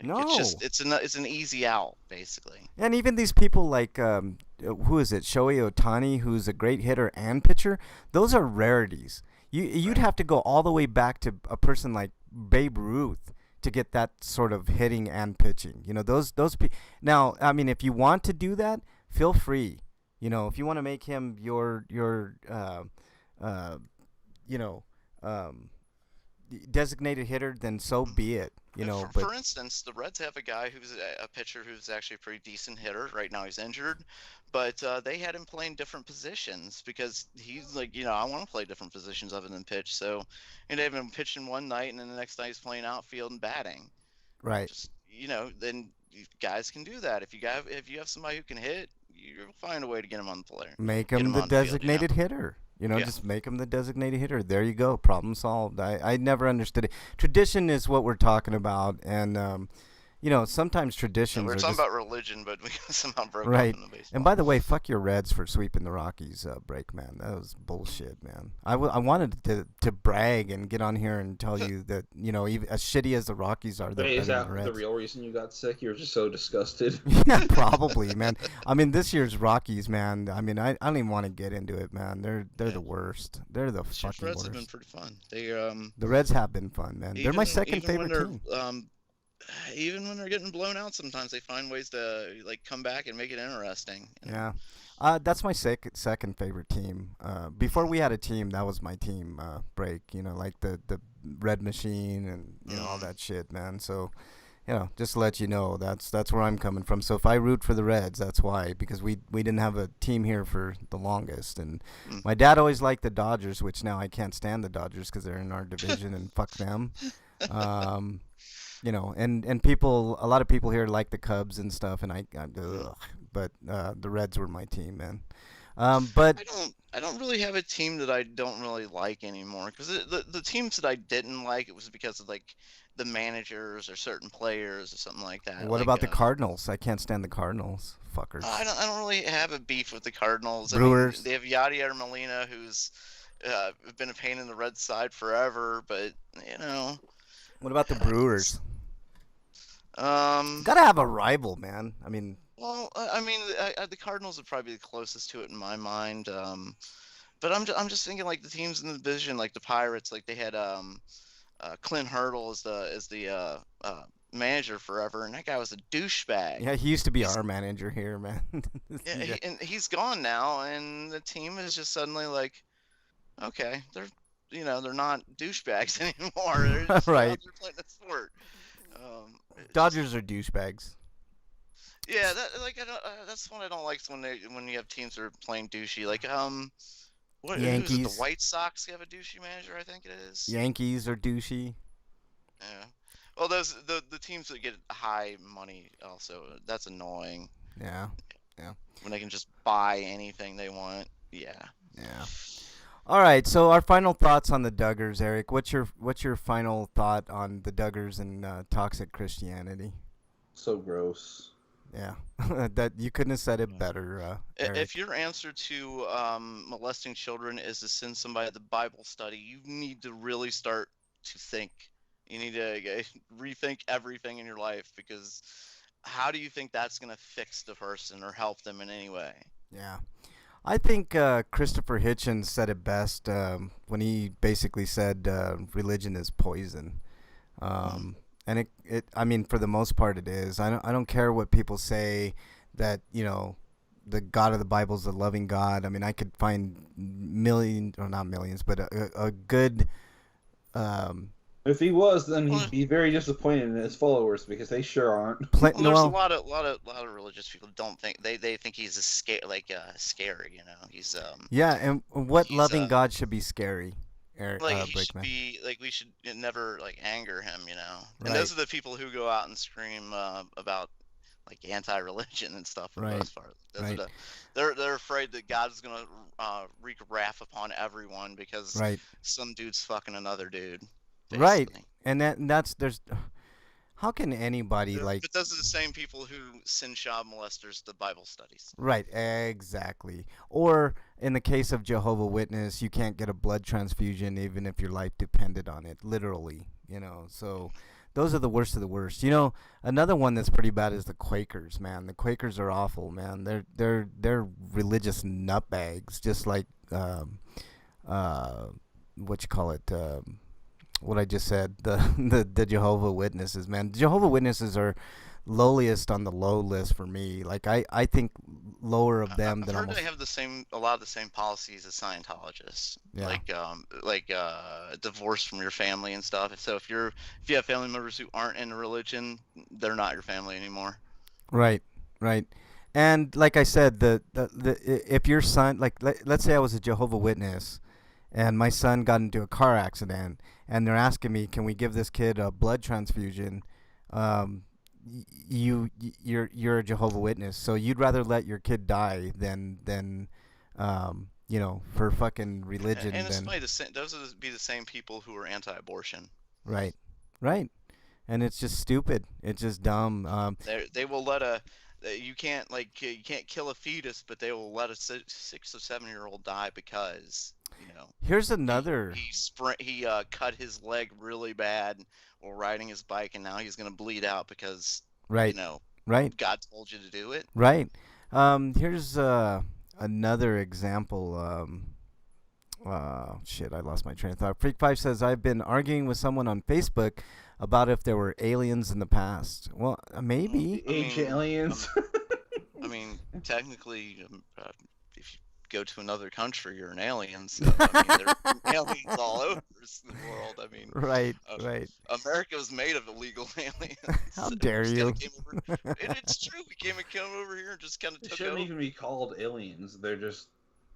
No. It's an easy out basically. And even these people like who is it? Shohei Ohtani, who's a great hitter and pitcher. Those are rarities. You'd have to go all the way back to a person like Babe Ruth to get that sort of hitting and pitching. Now, I mean, if you want to do that, feel free. If you want to make him your designated hitter, then so be it. For instance, the Reds have a guy who's a pitcher who's actually a pretty decent hitter. Right now he's injured, but they had him playing different positions because he's like, I want to play different positions other than pitch. So, they have him pitching one night, and then the next night he's playing outfield and batting. Right. Just then guys can do that. If you have somebody who can hit, you'll find a way to get him on the player. Make Get him him the on the field, designated hitter. Yeah. Just make him the designated hitter. There you go. Problem solved. I never understood it. Tradition is what we're talking about, and sometimes traditions We're are talking just about religion, but we somehow broke right. up in the baseball. And by the way, fuck your Reds for sweeping the Rockies break, man. That was bullshit, man. I wanted to brag and get on here and tell you that even as shitty as the Rockies are, they're Wait, better is than that the Reds. the real reason you got sick? You were just so disgusted. Yeah, probably, man. I mean, this year's Rockies, man. I mean, I don't even want to get into it, man. They're the worst. They're the This year's fucking Reds have been worst. pretty fun. They The Reds have been fun, man. They're my second favorite team. Even when they're getting blown out, sometimes they find ways to come back and make it interesting. Yeah. That's my second favorite team. Before we had a team, that was my team. Break, like the Red Machine and all that shit, man. So, just to let you know, that's where I'm coming from. So if I root for the Reds, that's why, because we didn't have a team here for the longest. And my dad always liked the Dodgers, which now I can't stand the Dodgers because they're in our division and fuck them. And people, a lot of people here like the Cubs and stuff, and but the Reds were my team, man. But I don't really have a team that I don't really like anymore, because the teams that I didn't like, it was because of the managers or certain players or something like that. what about the Cardinals? I can't stand the Cardinals, fuckers. I don't really have a beef with the Cardinals. Brewers. They have Yadier Molina, who's been a pain in the Red side forever, but What about the Brewers? Um, Gotta have a rival, man. I mean, well, the Cardinals would probably be the closest to it in my mind. But I'm just thinking the teams in the division, like the Pirates, they had Clint Hurdle as the manager forever, and that guy was a douchebag. yeah, he used to be our manager here, man. Yeah, and he's gone now, and the team is just suddenly okay, they're not douchebags anymore. They're just Right. out there playing the sport. Dodgers are douchebags. Yeah, that's one I don't like when you have teams that are playing douchey. What who is it? Yankees. The White Sox have a douchey manager, I think it is. Yankees are douchey. Yeah. Well, the teams that get high money also, that's annoying. Yeah. When they can just buy anything they want. Yeah. Yeah. All right. So our final thoughts on the Duggars, Eric. What's your final thought on the Duggars and toxic Christianity? So gross. Yeah. That you couldn't have said it better, Eric. If your answer to molesting children is to send somebody to the Bible study, you need to really start to think. You need to rethink everything in your life, because how do you think that's going to fix the person or help them in any way? Yeah. I think Christopher Hitchens said it best when he basically said religion is poison. And I mean, for the most part, it is. I don't care what people say that, the God of the Bible is a loving God. I mean, I could find millions, or not millions, but a good If he was, then Well, he'd be very disappointed in his followers because they sure aren't. well, there's a No, lot of religious people don't think they think he's a scary. You know, yeah, and what he's loving God should be scary, like he should Brickman. be like we should never like anger him. You know, and Right. those are the people who go out and scream about like anti-religion and stuff for the Right. most part. Those Right. are they're afraid that God's gonna wreak wrath upon everyone because Right. some dude's fucking another dude. Right. Basically. And that's there's how can anybody like But those are the same people who send child molesters to Bible studies. right, exactly. Or in the case of Jehovah Witness, you can't get a blood transfusion even if your life depended on it, literally, you know. So those are the worst of the worst. You know, another one that's pretty bad is the Quakers, man. The Quakers are awful, man. They're religious nutbags, just like what you call it, what I just said, the Jehovah Witnesses, man. Jehovah Witnesses are lowliest on the low list for me. Like I think lower of them I've than heard almost they have a lot of the same policies as Scientologists, Yeah. like divorce from your family and stuff. So if you have family members who aren't in a religion, they're not your family anymore. right, right. And like I said, if your son, like let's say I was a Jehovah Witness, and my son got into a car accident, and they're asking me, can we give this kid a blood transfusion? You're a Jehovah Witness, so you'd rather let your kid die than you know, for fucking religion. And it's than probably the same. Those would be the same people who are anti-abortion. right, right. And it's just stupid. It's just dumb. They will let you can't kill a fetus, but they will let a 6 or 7-year-old die because Here's another. he cut his leg really bad while riding his bike, and now he's gonna bleed out because Right, right, God told you to do it. right. Here's another example. Shit, I lost my train of thought. Freak 5 says, I've been arguing with someone on Facebook about if there were aliens in the past. Well, maybe. Ancient aliens. I mean, technically, if you go to another country, you're an alien. So I mean, there are aliens all over the world. I mean, Right, right. America was made of illegal aliens. How dare you? It's true. We came over here and just kind of They took shouldn't over. even be called aliens. They're just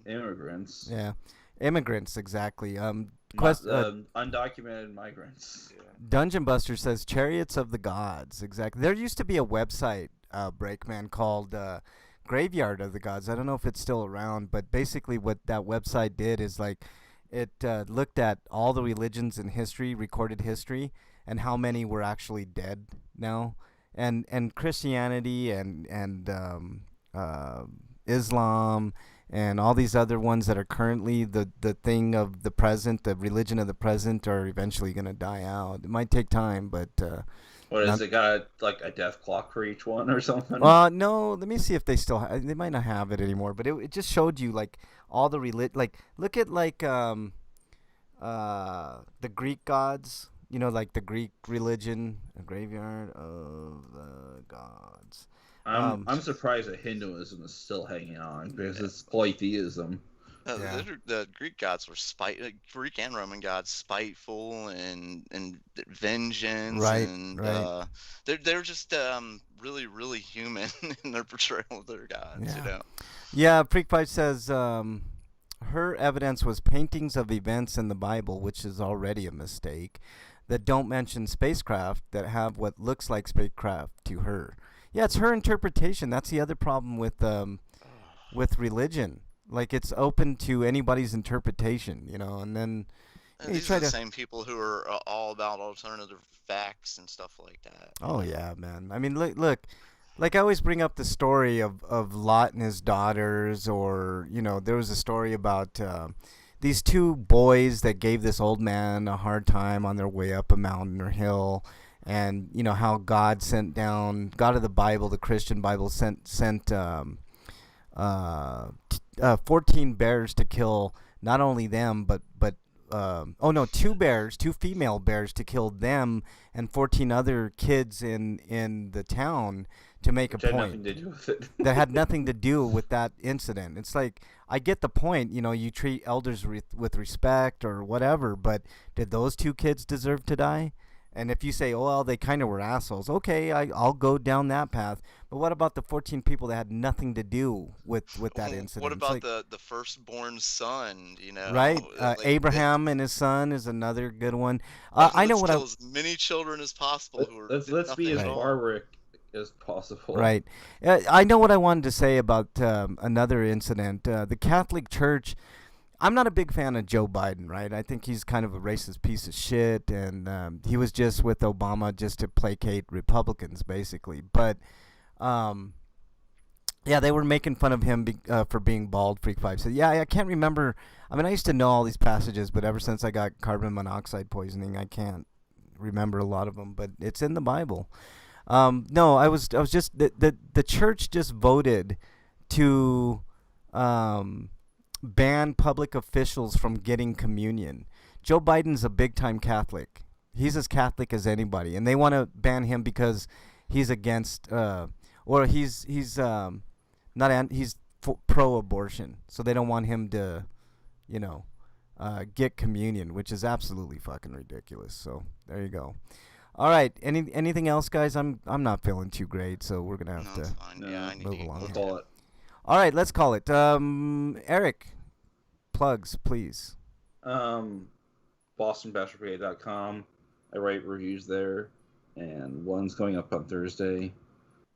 immigrants. Yeah. Immigrants, exactly. Undocumented migrants. Dungeon Buster says Chariots of the Gods. Exactly. There used to be a website, Breakman, called Graveyard of the Gods. I don't know if it's still around, but basically what that website did is like it looked at all the religions in history, recorded history, and how many were actually dead now, and Christianity and Islam and all these other ones that are currently the thing of the present, the religion of the present, are eventually going to die out. It might take time, but What is it? Got like a death clock for each one or something? no, let me see if they still they might not have it anymore, but it just showed you like all the like look at like the Greek gods, you know, like the Greek religion, a graveyard of the gods. I'm surprised that Hinduism is still hanging on because it's polytheism. Yeah. The Greek gods were Greek and Roman gods, spiteful and vengeance, Right, and right. they're just really really human in their portrayal of their gods. Yeah. You know. Yeah, Freak Pipe says her evidence was paintings of events in the Bible, which is already a mistake, that don't mention spacecraft that have what looks like spacecraft to her. Yeah, it's her interpretation. That's the other problem with religion. Like, it's open to anybody's interpretation, you know, and then you These try are the to... same people who are all about alternative facts and stuff like that. Oh, yeah, man. I mean, look, like I always bring up the story of Lot and his daughters, or, you know, there was a story about these two boys that gave this old man a hard time on their way up a mountain or hill, and, you know, how God of the Bible, the Christian Bible, sent 14 bears to kill not only them, but two female bears to kill them and 14 other kids in the town to make Which a had point nothing to do with it. that had nothing to do with that incident. It's like, I get the point, you treat elders with respect or whatever, but did those two kids deserve to die? And if you say, oh, well, they kind of were assholes, okay, I'll go down that path. But what about the 14 people that had nothing to do with that incident? What It's about like, the firstborn son? right? Like, Abraham and his son is another good one. let's I know what kill as many children as possible who are Let's be nothing as at all. barbaric as possible. Right. I know what I wanted to say about another incident. The Catholic Church, I'm not a big fan of Joe Biden, right? I think he's kind of a racist piece of shit, and he was just with Obama just to placate Republicans, basically. But, yeah, they were making fun of him for being bald, Freak 5 said. Yeah, I can't remember. I mean, I used to know all these passages, but ever since I got carbon monoxide poisoning, I can't remember a lot of them, but it's in the Bible. No, I was just the church just voted to ban public officials from getting communion. Joe Biden's a big time Catholic. He's as Catholic as anybody, and they want to ban him because he's against or he's pro-abortion, so they don't want him to, get communion, which is absolutely fucking ridiculous. So there you go. All right. Anything else, guys? I'm not feeling too great, so we're gonna have No, it's to fine. No, Yeah, I need move to eat along. more. We'll call it. All right, let's call it. Eric, plugs, please. BostonBastardBrigade.com. I write reviews there, and one's going up on Thursday.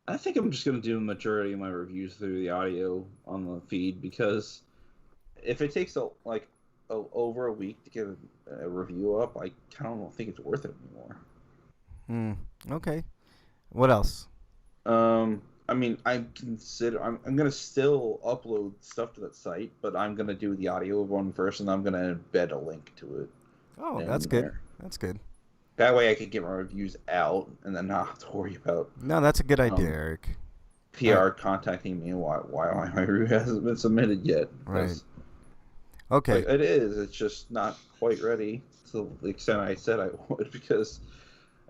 I think I'm just going to do the majority of my reviews through the audio on the feed, because if it takes over a week to get a review up, I kind of don't think it's worth it anymore. Okay. What else? I mean, I'm going to still upload stuff to that site, but I'm going to do the audio one first, and I'm going to embed a link to it. Oh, in that's good. there. That's good. That way I could get my reviews out and then not have to worry about No, that's a good idea, Eric. PR contacting me why my review hasn't been submitted yet. Right. 'Cause, Okay. like, it is. It's just not quite ready to the extent I said I would, because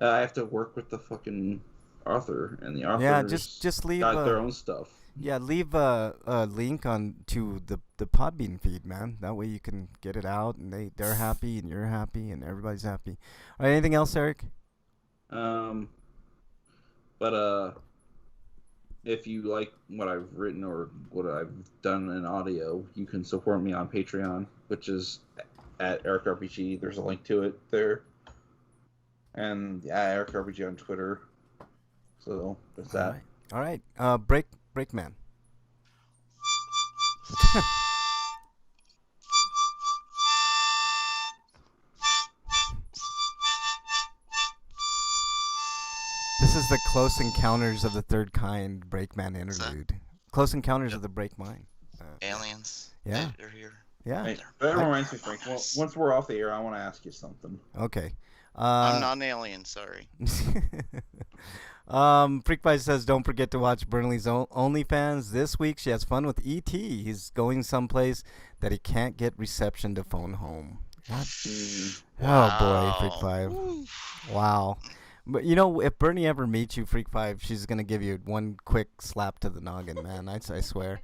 I have to work with the fucking author, and the author Yeah, just leave. got their own stuff. Yeah, leave a link on to the Podbean feed, man. That way you can get it out, and they're happy, and you're happy, and everybody's happy. All right, anything else, Eric? But if you like what I've written or what I've done in audio, you can support me on Patreon, which is at EricRPG. There's a link to it there. And yeah, EricRPG on Twitter. So there's that. All right. Breakman. This is the Close Encounters of the Third Kind Breakman interlude. Close Encounters of the Breakmind. Aliens. Yeah. They're here. Yeah. Hey, that reminds me, Frank. Well, once we're off the air, I want to ask you something. Okay. I'm not an alien, sorry. Freakbite says, don't forget to watch Burnley's OnlyFans. This week she has fun with E.T. He's going someplace that he can't get reception to phone home. Oh boy, Freak 5. Wow. But if Bernie ever meets you, Freak 5, she's going to give you one quick slap to the noggin, man. I swear.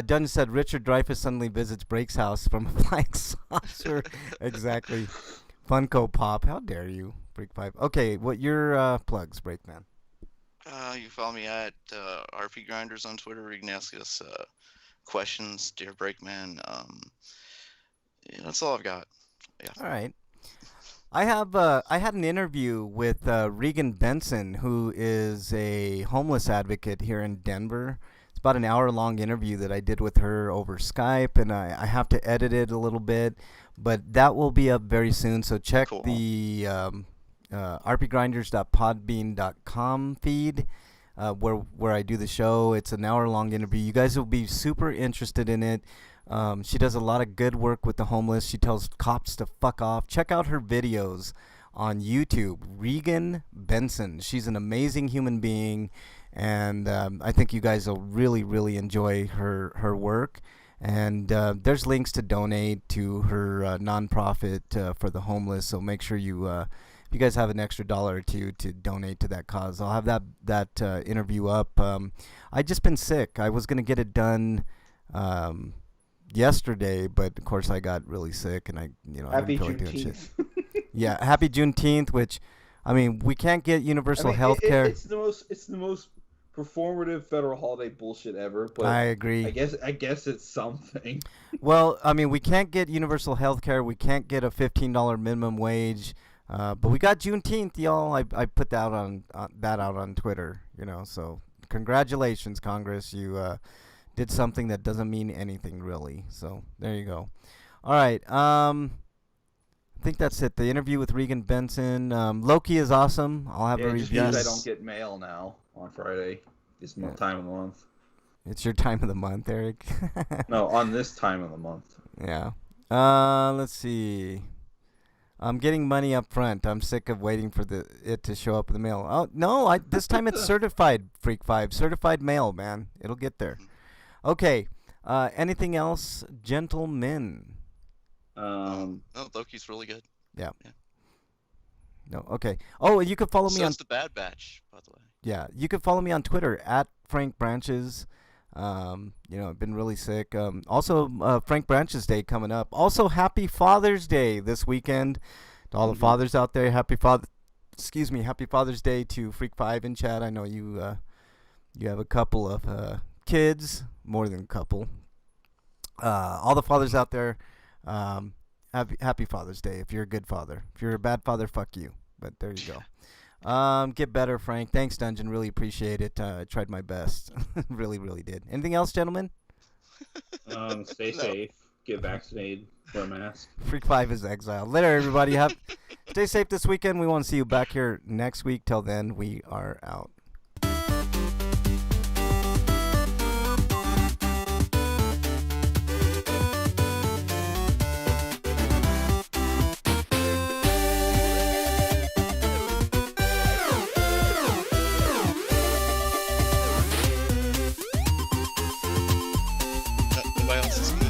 Dunn said, Richard Dreyfuss suddenly visits Brake's house from a flying saucer. Exactly. Funko Pop. How dare you, Freak 5. Okay, what your plugs, Breakman? You can follow me at RPGrinders on Twitter. You can ask us questions, dear Breakman. Yeah, that's all I've got. Yeah. All right. I had an interview with Regan Benson, who is a homeless advocate here in Denver. It's about an hour-long interview that I did with her over Skype, and I have to edit it a little bit, but that will be up very soon. So check the rpgrinders.podbean.com feed where I do the show. It's an hour-long interview. You guys will be super interested in it. She does a lot of good work with the homeless. She tells cops to fuck off. Check out her videos on YouTube. Regan Benson. She's an amazing human being, and I think you guys will really, really enjoy her work. And there's links to donate to her nonprofit for the homeless. So make sure you, if you guys have an extra dollar or two, to donate to that cause. I'll have that interview up. I just been sick. I was gonna get it done yesterday, but of course I got really sick, and I Happy didn't feel like doing shit. Juneteenth. Yeah, happy Juneteenth. Which, I mean, we can't get universal health care. It's the most performative federal holiday bullshit ever. But I agree. I guess it's something. Well, I mean, we can't get universal health care. We can't get a $15 minimum wage. But we got Juneteenth, y'all. I put that out on Twitter. So congratulations, Congress. You did something that doesn't mean anything really. So there you go. All right. I think that's it. The interview with Regan Benson. Loki is awesome. I'll have a It just review. means I don't get mail now on Friday. This time of the month. It's your time of the month, Eric. No, on this time of the month. Yeah. Let's see. I'm getting money up front. I'm sick of waiting for it to show up in the mail. Oh no! This time it's certified. Freak 5 certified mail, man. It'll get there. Okay. Anything else, gentlemen? Oh, Loki's really good. Yeah. No. Okay. Oh, you could follow me So on. is the Bad Batch, by the way. Yeah, you can follow me on Twitter at Frank Branches. I've been really sick. Also, Frank Branches Day coming up. Also, Happy Father's Day this weekend to all the fathers out there. Happy Father's Day to Freak 5 in chat. I know you have a couple of kids, more than a couple. All the fathers out there, happy Father's Day. If you're a good father, if you're a bad father, fuck you. But there you go. Get better, Frank. Thanks, Dungeon. Really appreciate it. I tried my best. really, really did. Anything else, gentlemen? Stay safe. Get vaccinated. Wear a mask. Freak 5 is exiled. Later, everybody. Stay safe this weekend. We want to see you back here next week. Till then, we are out. Nobody else is good.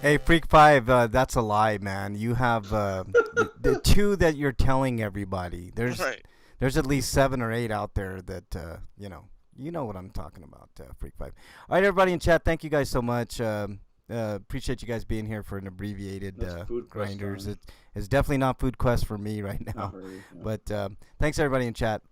Hey, Freak 5, that's a lie, man. You have the two that you're telling everybody. Right. There's at least 7 or 8 out there that, you know what I'm talking about, Freak 5. All right, everybody in chat, thank you guys so much. Appreciate you guys being here for an abbreviated That's Food Quest Grinders. time. It's definitely not Food Quest for me right now. Not really, no. But thanks, everybody in chat.